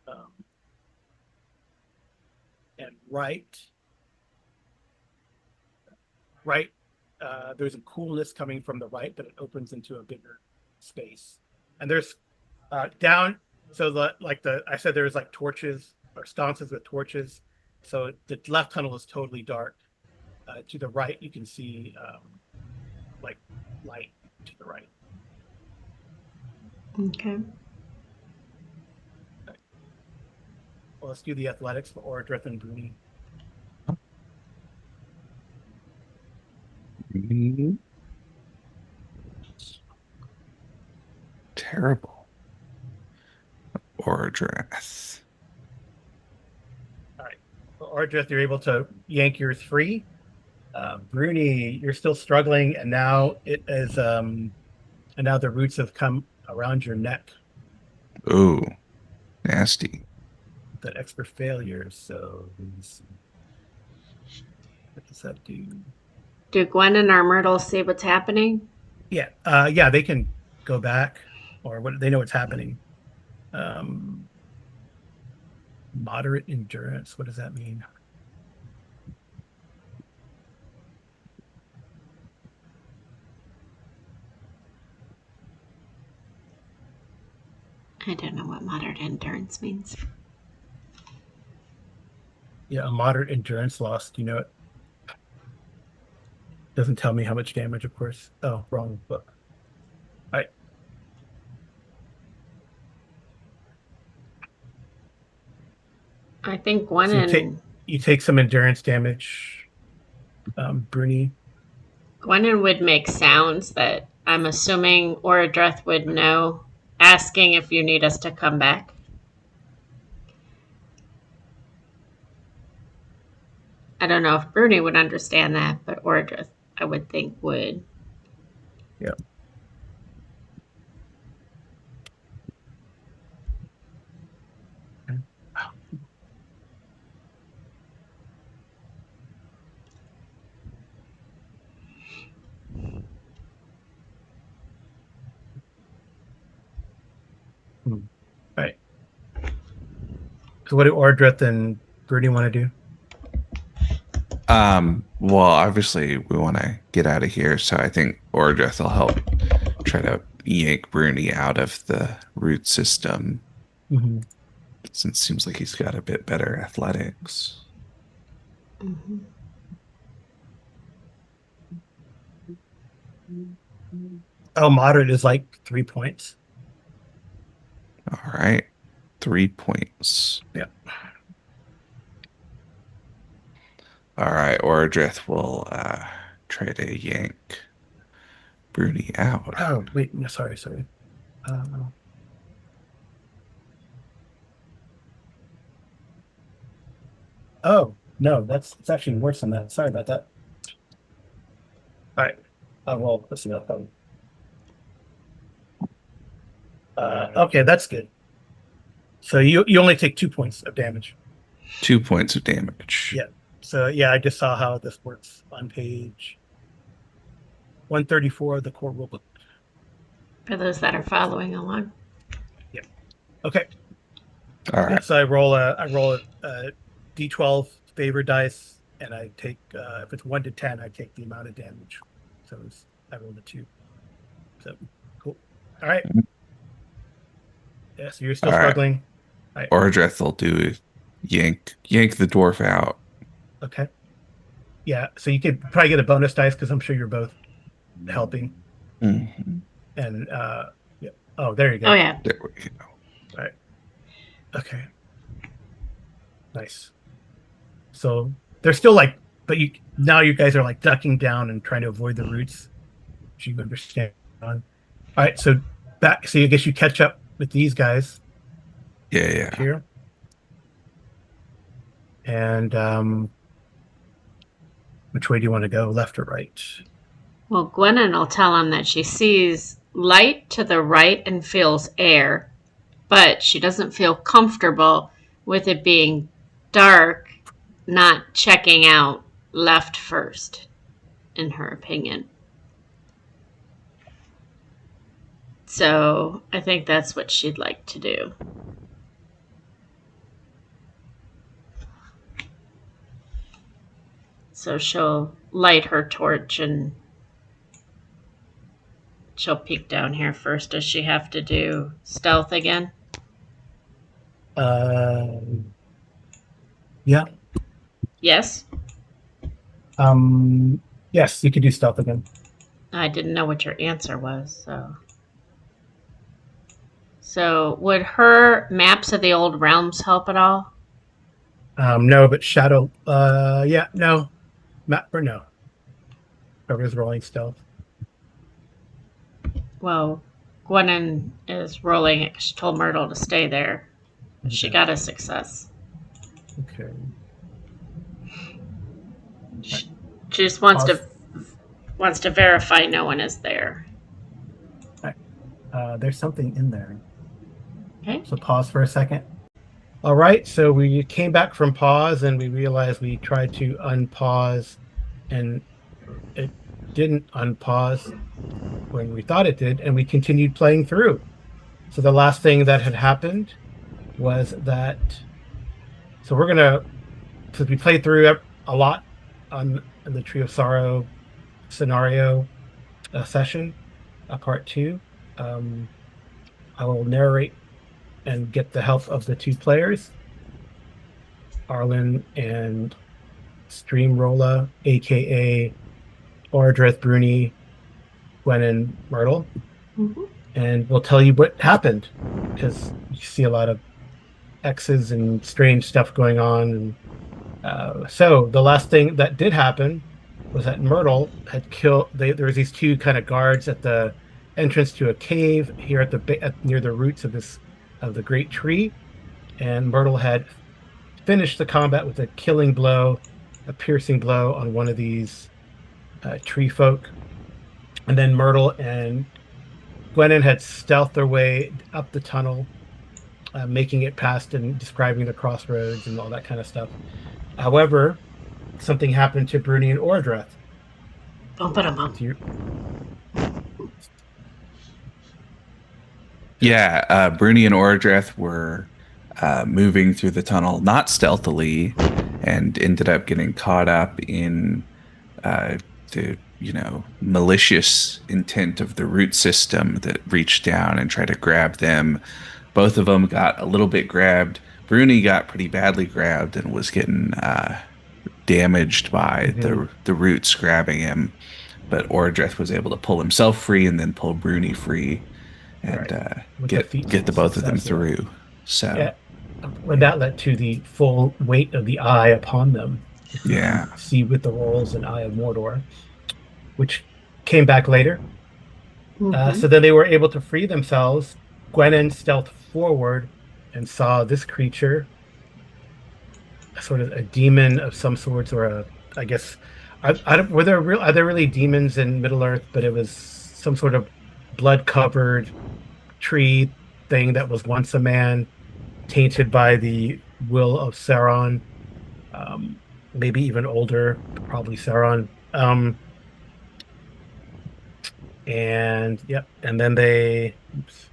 um, and right. There's a coolness coming from the right, but it opens into a bigger space. And there's down. So I said, there's like torches or sconces with torches. So the left tunnel is totally dark. To the right, you can see like light to the right. Okay. Well, let's do the athletics for Ordrith and Bruni. Terrible. Or address. All right. For Ordrith, you're able to yank yours free. Bruni, you're still struggling, and now it is and now the roots have come around your neck. Oh, nasty. That extra failure. So what does that do? Do Gwen and our Myrtle see what's happening? Yeah, yeah, they can go back, or what they know what's happening. Um, Moderate endurance. What does that mean? I don't know what moderate endurance means. Yeah, a moderate endurance loss. Do you know it? Doesn't tell me how much damage, of course. Oh, wrong book. All right. I think Gwen So and you take some endurance damage, Bruni. Gwennon would make sounds that I'm assuming Ordreth would know, asking if you need us to come back. I don't know if Bruni would understand that, but Ordreth, I would think, would. Yeah. All right. So what do Ordrith and Bruni want to do? Well, obviously we want to get out of here, so I think Ordreth will help try to yank Bruni out of the root system. Mm-hmm. Since it seems like he's got a bit better athletics. Mm-hmm. Oh, moderate is like 3 points. All right. 3 points. Yeah. All right. Ordreth will try to yank Bruni out. Oh, wait. No, sorry. Oh, no, it's actually worse than that. Sorry about that. All right. Well, let's see. Okay, that's good. So you only take 2 points of damage. 2 points of damage. Yeah. So yeah, I just saw how this works on page 134 of the core rulebook. For those that are following along. Yeah. Okay. All Yeah. right. So I roll a d12 favor dice, and I take if it's 1 to 10, I take the amount of damage. So I rolled a 2. So cool. All right. Yeah. So you're All still right. struggling. All right. Ordreth will do yank the dwarf out. Okay. Yeah. So you could probably get a bonus dice because I'm sure you're both helping. Mhm. And yeah. Oh, there you Oh, go. yeah. There we go. All right. Okay. Nice. So they're still like, but you guys are like ducking down and trying to avoid the roots. Which you understand. All right. So back. So I guess you catch up with these guys Yeah, up yeah. here, and which way do you want to go? Left or right? Well, Gwennon will tell him that she sees light to the right and feels air, but she doesn't feel comfortable with it being dark, not checking out left first, in her opinion. So I think that's what she'd like to do. So she'll light her torch and she'll peek down here first. Does she have to do stealth again? Yeah. Yes. Yes, you could do stealth again. I didn't know what your answer was, so. So would her maps of the old realms help at all? No, but shadow. Yeah, no, Matt, or no. Whoever's rolling stealth. Well, Gwennon is rolling it 'cause she told Myrtle to stay there. She Okay. got a success. Okay. She just wants Pause. to verify no one is there. There's something in there. Okay. So pause for a second. All right. So we came back from pause and we realized we tried to unpause and it didn't unpause when we thought it did. And we continued playing through. So the last thing that had happened was that. So we're going to, because we played through a lot on the Tree of Sorrow scenario session, part 2. I will narrate and get the help of the 2 players, Arlen and Streamrolla, aka Ordreth Bruni, Gwen, and Myrtle, Mm-hmm. and we'll tell you what happened because you see a lot of X's and strange stuff going on. And so the last thing that did happen was that Myrtle had killed. There was these 2 kind of guards at the entrance to a cave here near the roots of the great tree, and Myrtle had finished the combat with a killing blow, a piercing blow on one of these tree folk. And then Myrtle and Gwennon had stealthed their way up the tunnel, making it past and describing the crossroads and all that kind of stuff. However, something happened to Bruni and Ordreth. Bum, ba, dum, bum. Yeah, Bruni and Ordreth were moving through the tunnel, not stealthily, and ended up getting caught up in the malicious intent of the root system that reached down and tried to grab them. Both of them got a little bit grabbed. Bruni got pretty badly grabbed and was getting damaged by the roots grabbing him. But Ordreth was able to pull himself free and then pull Bruni free and get the both of them through. So yeah, that led to the full weight of the eye upon them. Yeah. See with the rolls and Eye of Mordor, which came back later. Mm-hmm. So then they were able to free themselves. Gwennon stealthed forward and saw this creature, sort of a demon of some sorts, or I guess, are there really demons in Middle Earth? But it was some sort of blood-covered tree thing that was once a man, tainted by the will of Sauron, maybe even older, probably Sauron. And yep, and then oops,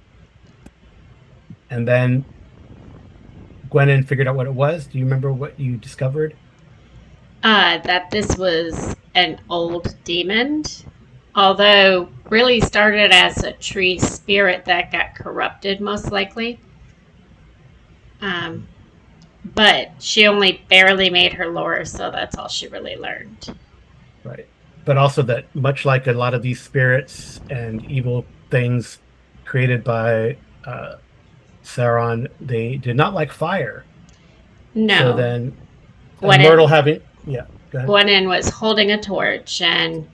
and then Gwennon figured out what it was. Do you remember what you discovered? That this was an old demon, although really started as a tree spirit that got corrupted, most likely. Um, but she only barely made her lore, so that's all she really learned. Right. But also that much like a lot of these spirits and evil things created by Sauron, they did not like fire. So No, then, and Myrtle Gwennon, having, yeah, go ahead. Gwennon was holding a torch, and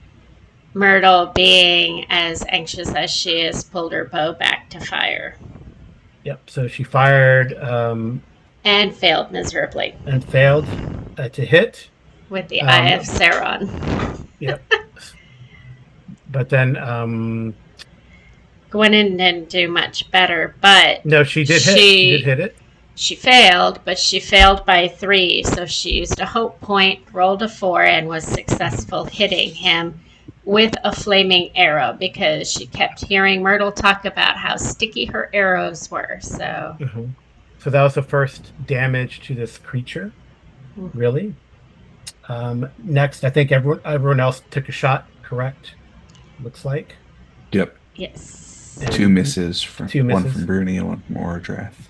Myrtle, being as anxious as she is, pulled her bow back to fire Yep. So she fired and failed miserably and failed to hit. with the Eye of Um, Sauron. yep. But then, Gwennon didn't do much better, but no, she did hit. She did she hit it. she failed, but she failed by 3, so she used a hope point, rolled a 4, and was Mhm. successful hitting him with a flaming arrow because she kept hearing Myrtle talk about how sticky her arrows were. So, Mhm. So that was the first damage to this creature, really. Next, I think everyone else took a shot, correct? Looks like. Yep. yes. Two And misses from two one from misses. Bruni and one from Ordrath.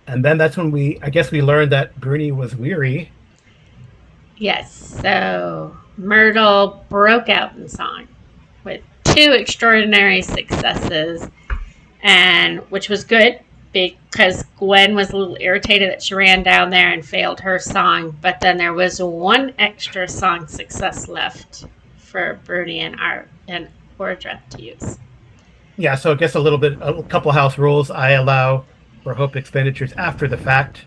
And then that's when I guess we learned that Bruni was weary. Yes. So, Myrtle broke out in song with 2 extraordinary successes, and which was good because Gwen was a little irritated that she ran down there and failed her song. But then there was 1 extra song success left for Bruni and Ordreth to use. Yeah, so I guess a couple house rules. I allow for hope expenditures after the fact.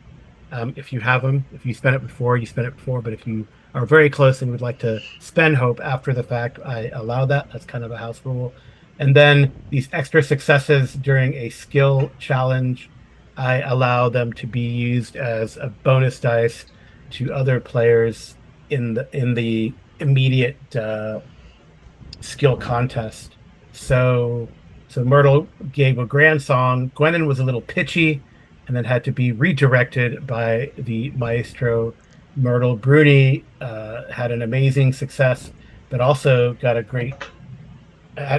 If you have them, if you spend it before, you spend it before. But if you are very close and would like to spend hope after the fact, I allow that. That's kind of a house rule. And then these extra successes during a skill challenge, I allow them to be used as a bonus dice to other players in the immediate skill contest. So Myrtle gave a grand song. Gwennon was a little pitchy and then had to be redirected by the maestro. Myrtle Bruni had an amazing success, but also got a great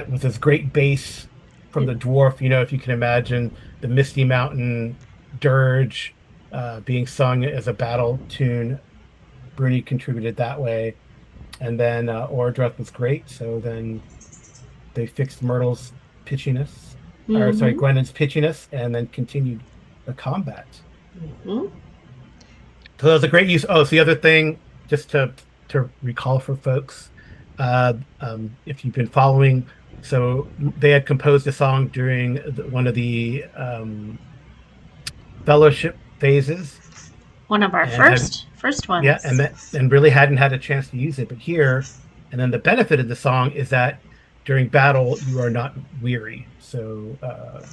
with this great bass from the dwarf. You know, if you can imagine the Misty Mountain dirge being sung as a battle tune, Bruni contributed that way. And then Ordruth was great. So then they fixed Myrtle's pitchiness, or sorry, Mm-hmm. Gwendolyn's pitchiness, and then continued the combat. Mm-hmm. So that was a great use. Oh, so the other thing, just to recall for folks, if you've been following, so they had composed a song during one of the fellowship phases, One of our and had first yeah, ones. and really hadn't had a chance to use it. But here, and then the benefit of the song is that during battle you are not weary, so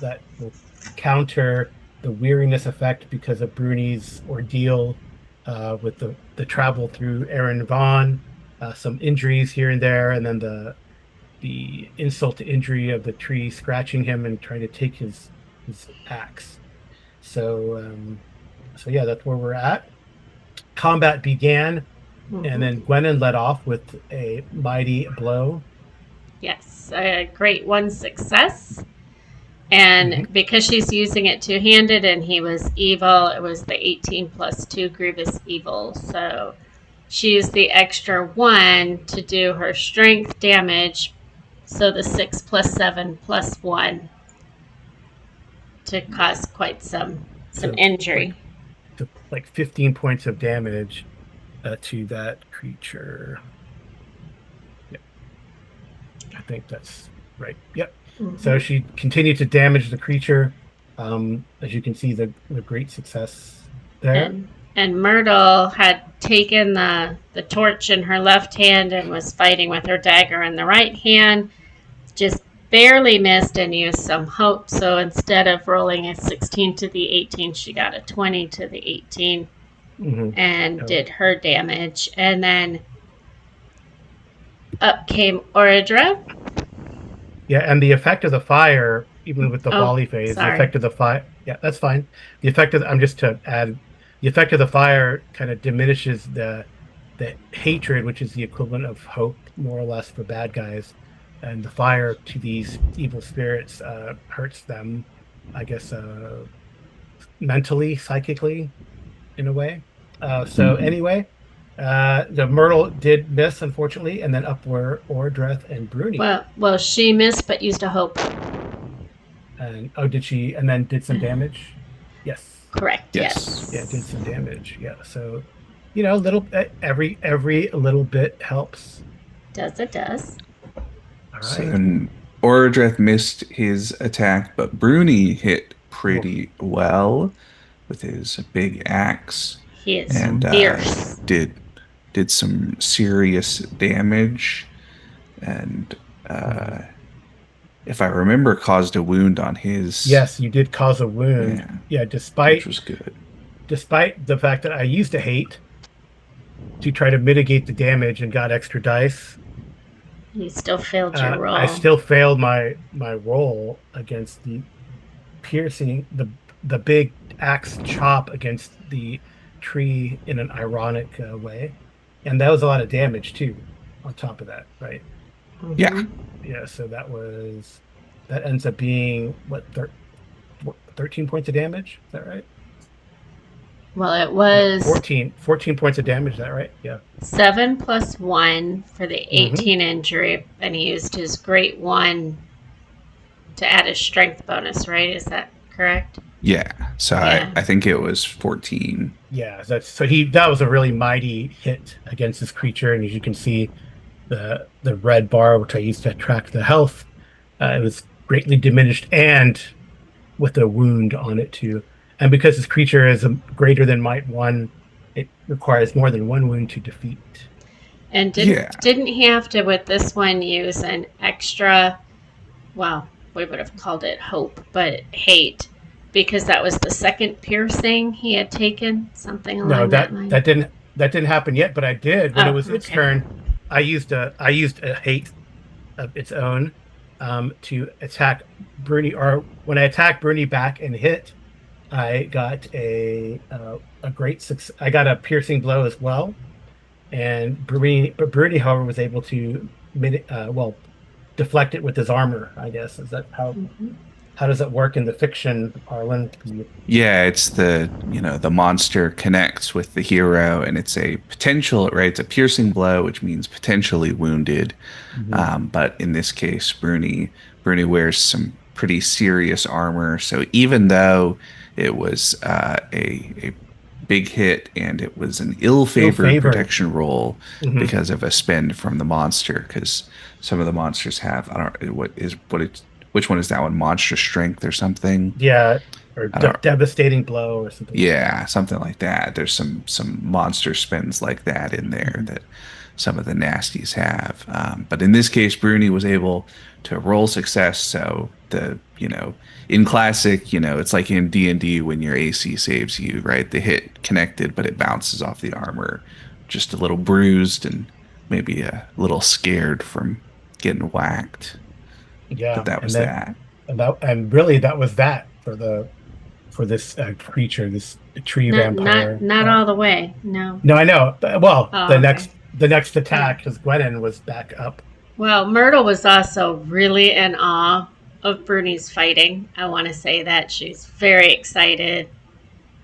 that will counter the weariness effect because of Bruni's ordeal with the travel through Aaron Vaughn, some injuries here and there, and then the insult to injury of the tree scratching him and trying to take his axe. So so yeah, that's where we're at. Combat began, and Mm-hmm. then Gwennon led off with a mighty blow. Yes, a great 1 success. And Mhm. because she's using it two-handed and he was evil, it was the 18 plus 2 grievous evil. So she used the extra 1 to do her strength damage. So the 6 plus 7 plus 1 to cause quite some So injury. like 15 points of damage to that creature. Yep, I think that's right. Yep. So Mm-hmm. she continued to damage the creature. As you can see, the great success there. And Myrtle had taken the torch in her left hand and was fighting with her dagger in the right hand. Just barely missed and used some hope. So instead of rolling a 16 to the 18, she got a 20 to the 18 and did her damage. And then up came Oradra. Yeah, and the effect of the fire, even with the volley phase, the Sorry. effect of the fire, yeah, that's fine. The effect of, I'm just to add, the effect of the fire kind of diminishes the hatred, which is the equivalent of hope, more or less, for bad guys. And the fire to these evil spirits hurts them, I guess, mentally, psychically, in a way. So Mhm. anyway, the Myrtle did miss, unfortunately, and then up were Ordreth and Bruni. Well, she missed but used a hope. And oh, did she? And then did some damage? Yes. Correct. Yes. Yeah, did Yes. some damage. Yeah. So, little every little bit helps. Does. All So right. then Orodreth missed his attack, but Bruni hit Woof. pretty well with his big axe He is and fierce. did some serious damage and Mhm. if I remember caused a wound on his. Yes, you did cause a wound. Yeah, Yeah, which despite was good. despite the fact that I used to hate to try to mitigate the damage and got extra dice, You still failed your I roll. still failed my roll against the piercing the big axe chop against the tree in an ironic way, and that was a lot of damage too. On top of that, right? Yeah. Yeah. So that ends up being what 13 points of damage. Is that right? Well, it No, was 14 points of damage. Is that right? Yeah. 7 plus 1 for the Hmm. 18 injury, and he used his great one to add a strength bonus, right? Is that correct? Yeah. So Yeah. I think it was 14. Yeah. That's so that was a really mighty hit against this creature, and as you can see, the red bar, which I used to track the health, it was greatly diminished and with a wound on it too. And because this creature is greater than might one, it requires more than one wound to defeat. And Yeah. didn't he have to with this one use an extra, well, we would have called it hope, but hate, because that was the second piercing he had taken, something No, along that line. that didn't happen yet, but I did when it Oh, was its okay. turn. I used a hate of its own to attack Bruni, or when I attacked Bruni back and hit, I got a great success. I got a piercing blow as well, and Bruni, however, was able to deflect it with his armor. I guess is that Mm-hmm. how does it work in the fiction, Arlen? Yeah, it's the monster connects with the hero and it's a potential, right? It's a piercing blow, which means potentially wounded. Mhm. But in this case, Bruni wears some pretty serious armor. So even though it was a big hit and it was an ill-favored Ill-favored. protection roll Hmm. because of a spend from the monster, because some of the monsters have, I don't which one is that one? Monster strength or something? Yeah, or I don't. devastating blow or something like that. Yeah, something like that. There's some monster spins like that in there Mhm. that some of the nasties have. But in this case, Bruni was able to roll success. So in classic, it's like in D&D when your AC saves you, right? The hit connected, but it bounces off the armor, just a little bruised and maybe a little scared from getting whacked. But Yeah, that and was then that. and really that was that for this creature, this tree vampire. Not all the way. No. No, I know. Well, Oh, okay. the next Yeah. attack, because Gwennon was back up. Well, Myrtle was also really in awe of Bruni's fighting. I want to say that she's very excited.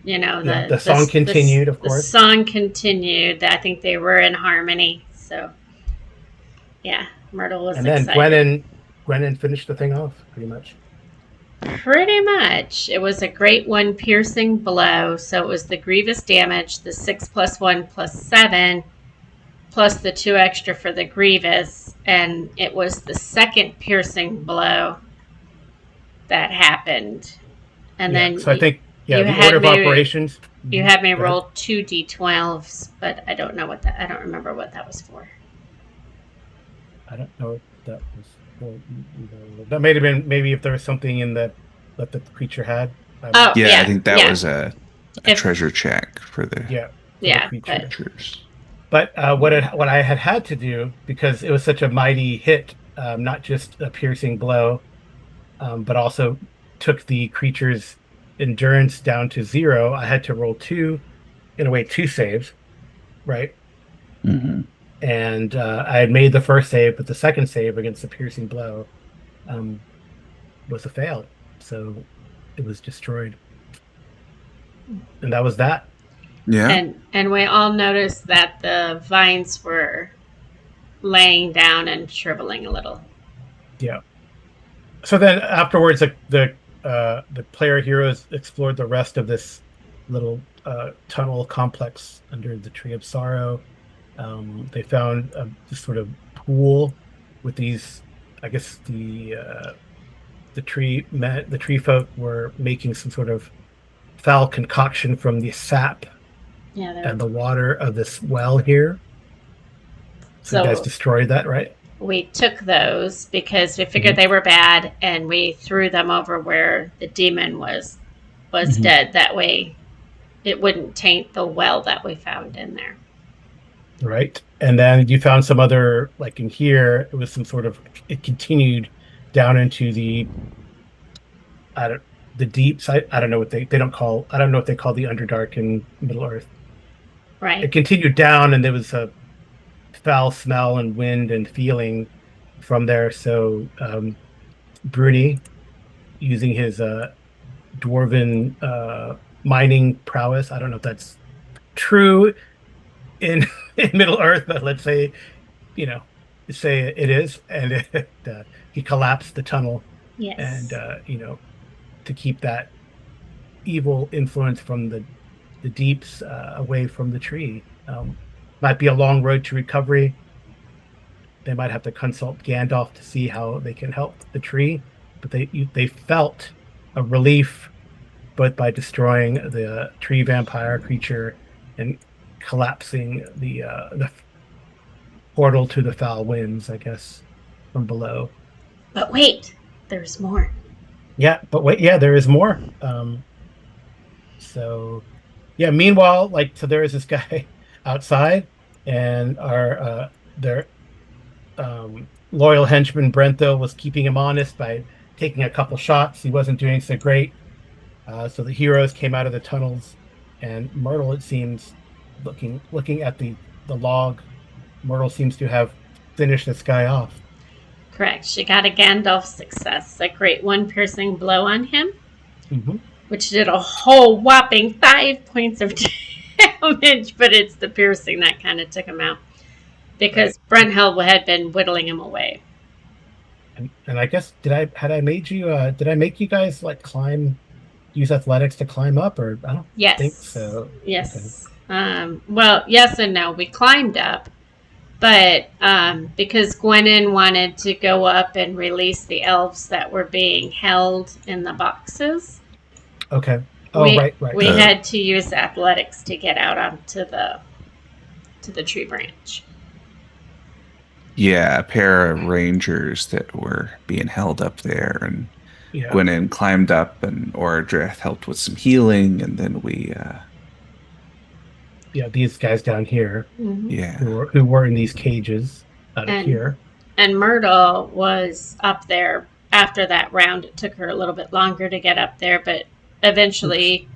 You know, Yeah, the song continued, of the course, song continued. I think they were in harmony. So yeah, Myrtle was and then excited. Gwennon finished the thing off pretty much. Pretty much. It was a great one piercing blow. So it was the grievous damage, the 6 plus 1 plus 7, plus the 2 extra for the grievous. And it was the second piercing blow that happened. And Yeah, then so I think you the order had of me operations. you Mhm. had me Go ahead. roll 2d12s, but I don't remember what that was for. I don't know if that was for that may have been maybe if there was something in that the creature had. I'm Oh Yeah, I yeah, think that yeah. was a If treasure check for the yeah for the yeah, but creature. creatures. But what I had to do because it was such a mighty hit, not just a piercing blow, but also took the creature's endurance down to zero. I had to roll two, in a way, two saves, right? Hmm. And I had made the first save, but the second save against the piercing blow um, was a fail. So it was destroyed. And that was that. Yeah. and we all noticed that the vines were laying down and shriveling a little. Yeah. So then afterwards, the player heroes explored the rest of this little tunnel complex under the Tree of Sorrow. They found this sort of pool with these, I guess the tree folk were making some sort of foul concoction from the sap Yeah, they were. and the water of this well here. So you guys So destroyed that, right? we took those because we figured Hmm. they were bad, and we threw them over where the demon was Hmm. dead. That way, it wouldn't taint the well that we found in there. Right. And then you found some other, like in here, it was some sort of, it continued down into I don't, the deeps. I don't know what they don't call, I don't know what they call the Underdark in Middle Earth. Right. It continued down and there was a foul smell and wind and feeling from there. So, Bruni, using his dwarven mining prowess, I don't know if that's true in, in Middle Earth, but let's say you know, say it is, and he collapsed the tunnel, and Yes. to keep that evil influence from the deeps away from the tree. Might be a long road to recovery. They might have to consult Gandalf to see how they can help the tree, but they felt a relief both by destroying the tree vampire creature and collapsing the portal to the foul winds, I guess, from below. But wait, there's more. Yeah, but wait, yeah, there is more. So yeah, meanwhile, like so there is this guy outside and our their loyal henchman Brento was keeping him honest by taking a couple shots. He wasn't doing so great. So the heroes came out of the tunnels and Myrtle, it seems, looking at the log, Myrtle seems to have finished this guy off. Correct. She got a Gandalf success, a great one piercing blow on him, Hmm. which did a whole whopping 5 points of damage, but it's the piercing that kind of took him out Right. because Brunhild had been whittling him away. And I guess did I make you guys like use athletics to climb up or I don't think Yes. so. Okay. Yes. Well, yes and no. We climbed up, but because Gwennon wanted to go up and release the elves that were being held in the boxes, Okay. Oh, we right. we The had to use athletics to get out onto the tree branch. Yeah, a pair of rangers that were being held up there, and Yeah. Gwennon climbed up, and Oradreth helped with some healing, and then Yeah, these guys down here Mm-hmm. yeah, who were in these cages out of And here. and Myrtle was up there after that round. It took her a little bit longer to get up there, but Oops. eventually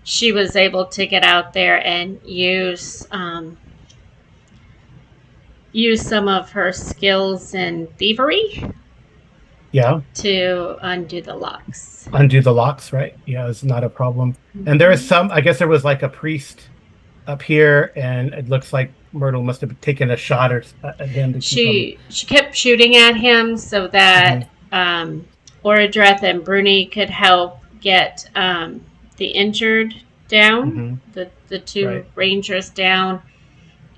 she was able to get out there and use some of her skills in thievery Yeah. to undo the locks. Undo the locks, right? Yeah, it's not a problem. And there is Mm-hmm. some, I guess there was like a priest up here, and it looks like Myrtle must have taken a shot at him to keep him. She kept shooting at him so that Hmm. Oradreth and Bruni could help get the injured down, Hmm. the two Right. rangers down,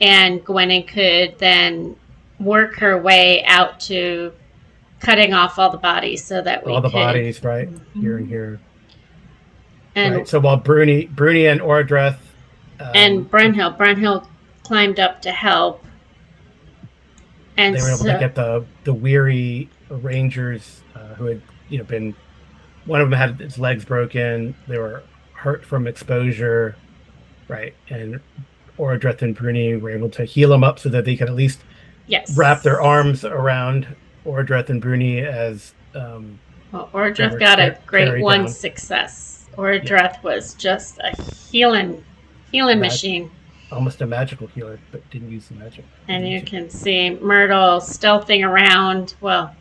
and Gwennon could then work her way out to cutting off all the bodies so that we All the could. bodies, right? Here and Mhm. here. and Right. So while Bruni and and like Brunhild climbed up to help. And they were able to so, get the weary rangers who had been, one of them had his legs broken. They were hurt from exposure, right? And Orodreth and Bruni were able to heal them up so that they could at least wrap their yes. arms around Orodreth and Bruni as Well, they Ordreth were got a great carried one down. success. Yeah, Ordreth was just a healing mag machine. almost a magical healer, but didn't use the magic. And Didn't you she? can see Myrtle stealthing around, well,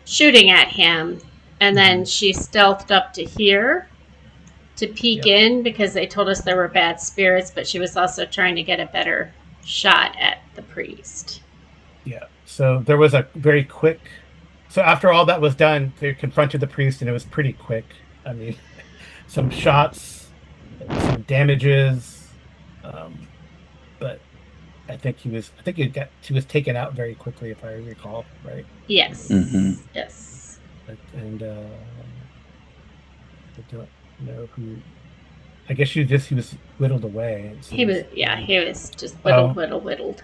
shooting at him. And then Hmm. she stealthed up to here to peek Yeah, in because they told us there were bad spirits, but she was also trying to get a better shot at the priest. yeah. So there was a very quick. So after all that was done, they confronted the priest, and it was pretty quick. I mean, some shots, some damages, um, but I think he was taken out very quickly, if I recall, right? Hmm. Yes. Yes. And I don't know who. I guess he was whittled away, it He was, seems. yeah, he was just whittled, Oh, whittled, whittled.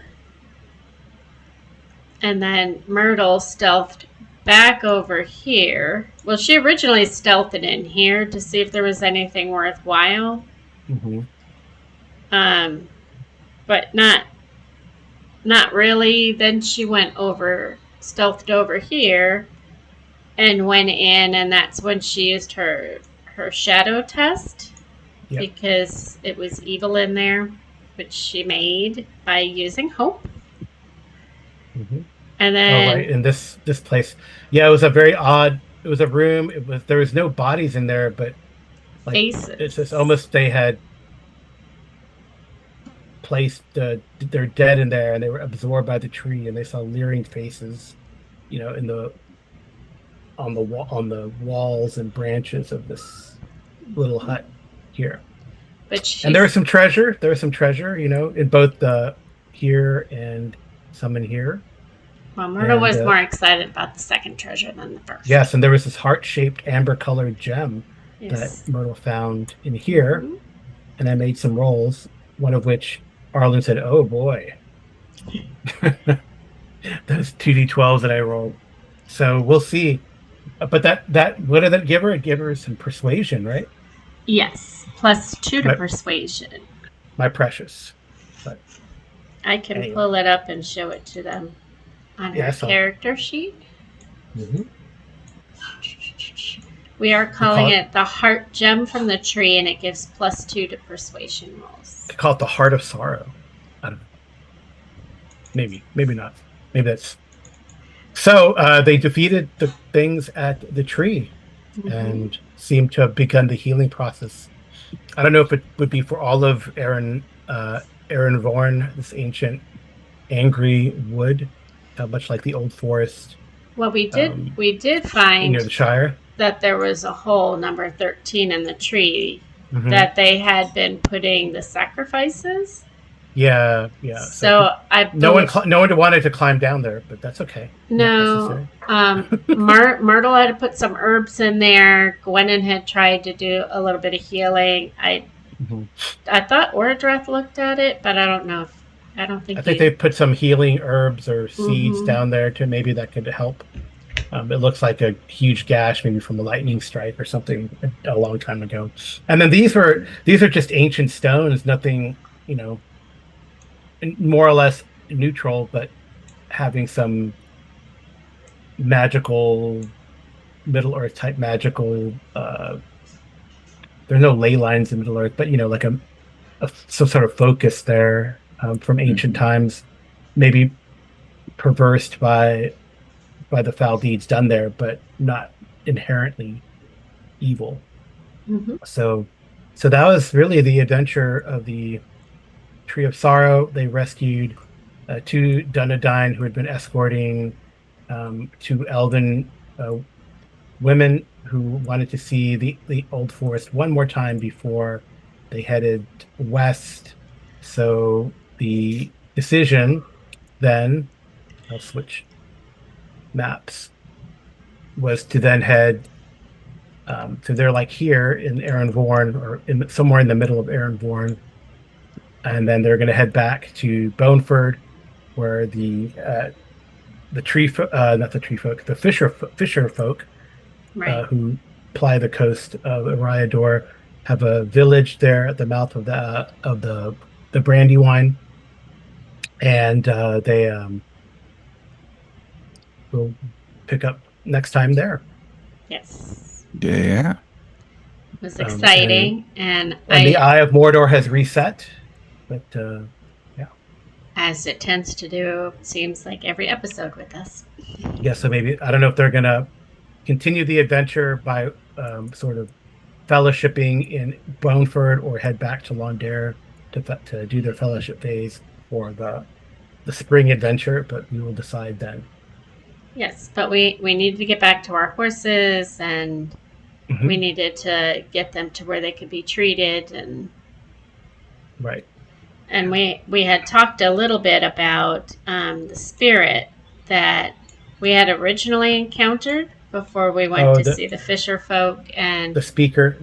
And then Myrtle stealthed back over here. Well, she originally stealthed in here to see if there was anything worthwhile, hmm, um, but not really. Then she went over, stealthed over here, and went in, and that's when she used her shadow test yep. because it was evil in there, which she made by using hope. Hmm. And Oh, right. then In this place, yeah, it was a very odd. It was a room. There was no bodies in there, but like it's just faces. almost they had placed their dead in there, and they were absorbed by the tree, and they saw leering faces, in the on the walls and branches of this little hut here. But And there was she's some treasure. There was some treasure, in both the here and some in here. Well, Myrtle And was more excited about the second treasure than the first. yes, and there was this heart-shaped amber-colored gem that Yes. Myrtle found in here, Mm-hmm. and I made some rolls, one of which Arlen said, "Oh boy." Those 2d12s that I rolled. So we'll see. But that what did that give her? It gave her some persuasion, right? Yes. Plus 2 to My persuasion. my precious. But I can anyway, pull it up and show it to them on yeah, her I saw. character sheet. Mhm. We are We calling call it it the heart gem from the tree, and it gives plus 2 to persuasion rolls. we call it the heart of sorrow. I don't know. Maybe not. Maybe that's so. They defeated the things at the tree Mm-hmm. and seemed to have begun the healing process. I don't know if it would be for all of Aaron Vorn, this ancient angry wood, much like the old forest Well, um, we did near find the Shire. that there was a hole number 13 in the tree Hmm. that they had been putting the sacrifices. Yeah, yeah. So So I believe no one wanted to climb down there, but that's okay. Not no. necessary. Myrtle had to put some herbs in there. Gwennon had tried to do a little bit of healing. Mhm. I thought Ordreth looked at it, but I don't know if I don't I think think he. they put some healing herbs or seeds Mm-hmm. down there too. Maybe that could help. It looks like a huge gash, maybe from a lightning strike or something a long time ago. And then these are just ancient stones, nothing, more or less neutral, but having some magical Middle Earth type magical. There's no ley lines in Middle Earth, but like some sort of focus there from ancient Hmm. times, maybe perversed by the foul deeds done there, but not inherently evil. Mm-hmm. So, so that was really the adventure of the Tree of Sorrow. They rescued two Dunedain who had been escorting two elven women who wanted to see the old forest one more time before they headed west. So the decision then, I'll switch maps, was to then head so they're like here in Aaronvorn or somewhere in the middle of Aaronvorn, and then they're going to head back to Boneford, where the not the tree folk, the fisher folk Right. who ply the coast of Eriador have a village there at the mouth of the Brandywine, and they will pick up next time there. Yes. Yeah. It was Um, and exciting. And and the Eye of Mordor has reset, but yeah, as it tends to do, it seems like every episode with us. yeah. So maybe I don't know if they're gonna continue the adventure by sort of fellowshipping in Boneford or head back to Londare to do their fellowship phase for the spring adventure, but we will decide then. Yes, but we needed to get back to our horses, and we Hmm. needed to get them to where they could be treated, Right. and Yeah. we had talked a little bit about the spirit that we had originally encountered before we went Oh, to see the fisher folk, and the speaker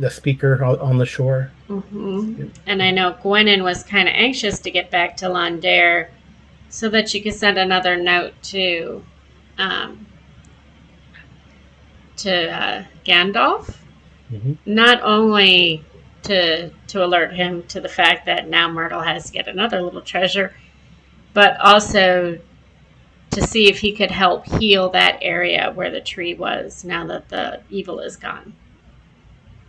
on the shore. and I know Gwennon was kind of anxious to get back to Londare so that she could send another note um, to Gandalf, Hmm. not only to alert him to the fact that now Myrtle has yet another little treasure, but also to see if he could help heal that area where the tree was now that the evil is gone.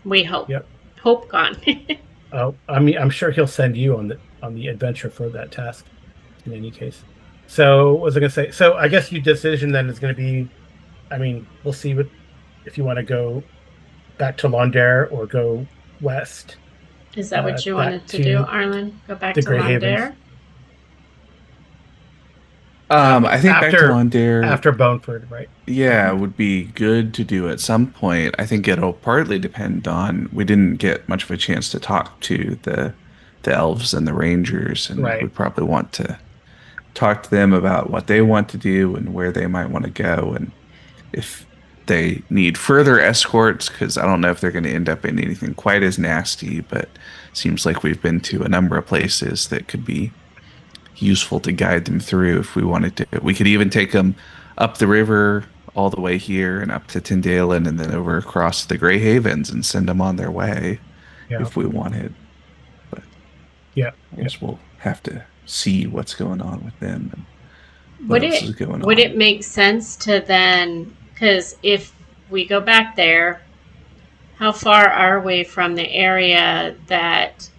We hope. Yep. Hope gone. Oh, I mean, I'm sure he'll send you on the adventure for that task in any case. So, what was I gonna say? So, I guess your decision then is going to be, I mean, we'll see what if you want to go back to Londare or go west Is that what you back wanted to do, to Arlen? Go back the to Grey Havens Londare? I think back to Londare, after Boneford, right? yeah, Mhm. would be good to do at some point. I think it'll partly depend on we didn't get much of a chance to talk to the elves and the rangers, and we Right. probably want to talk to them about what they want to do and where they might want to go, and if they need further escorts, because I don't know if they're going to end up in anything quite as nasty, but seems like we've been to a number of places that could be useful to guide them through if we wanted to. We could even take them up the river all the way here and up to Tyndalen and then over across the Grey Havens and send them on their way Yeah. if we wanted. But Yeah. I Yeah. guess we'll have to see what's going on with them and what Would else it is going would it on. make sense to then, because if we go back there, how far are we from the area that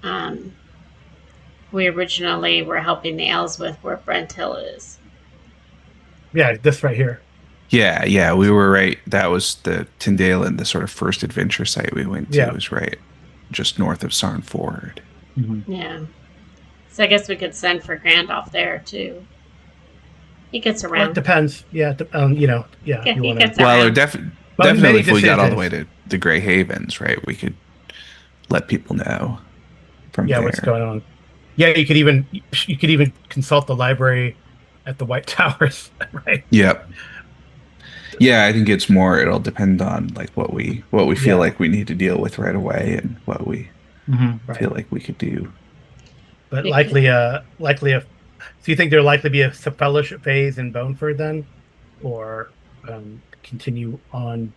we originally were helping the elves with, where Brent Hill is? Yeah. This right here. Yeah, yeah, we were right. That was the Tyndalen, the sort of first adventure site we went to, Yeah. is right just north of Sarn Ford. Mhm. Yeah. So I guess we could send for Gandalf there too. He gets Well, it around. depends. Yeah. Yeah. If Yeah, you he want to, gets Well, or around. but definitely many if we got all the way decisions. to the Grey Havens, right, we could let people know from Yeah. What's there. going on? Yeah. You could even consult the library at the White Towers, right? Yep. Yeah, I think it's more it'll depend on like what we feel Yeah. like we need to deal with right away and what we Right. feel like we could do. But Because likely a. So you think there'll likely be a fellowship phase in Boneford then, or continue on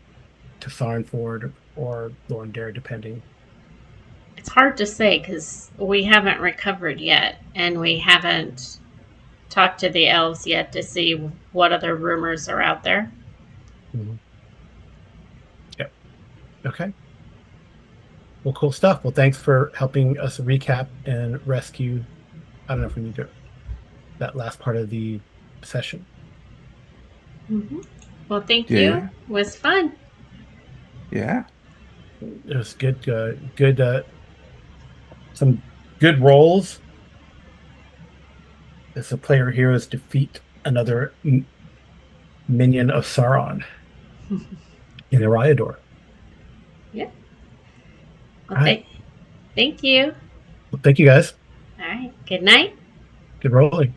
to Sarnford or Lorndare, depending. it's hard to say because we haven't recovered yet, and we haven't talked to the elves yet to see what other rumors are out there. Mhm. Yep. Okay. Well, cool stuff. Well, thanks for helping us recap and rescue. I don't know if we need to that last part of the session. Mm-hmm. Well, thank Yeah, you. yeah. It was fun. Yeah. It was good. Good. Some good rolls as the player heroes defeat another minion of Sauron in Eriador. Yeah. Well, All right. thank you. Well, thank you guys. All right. Good night. Good rolling.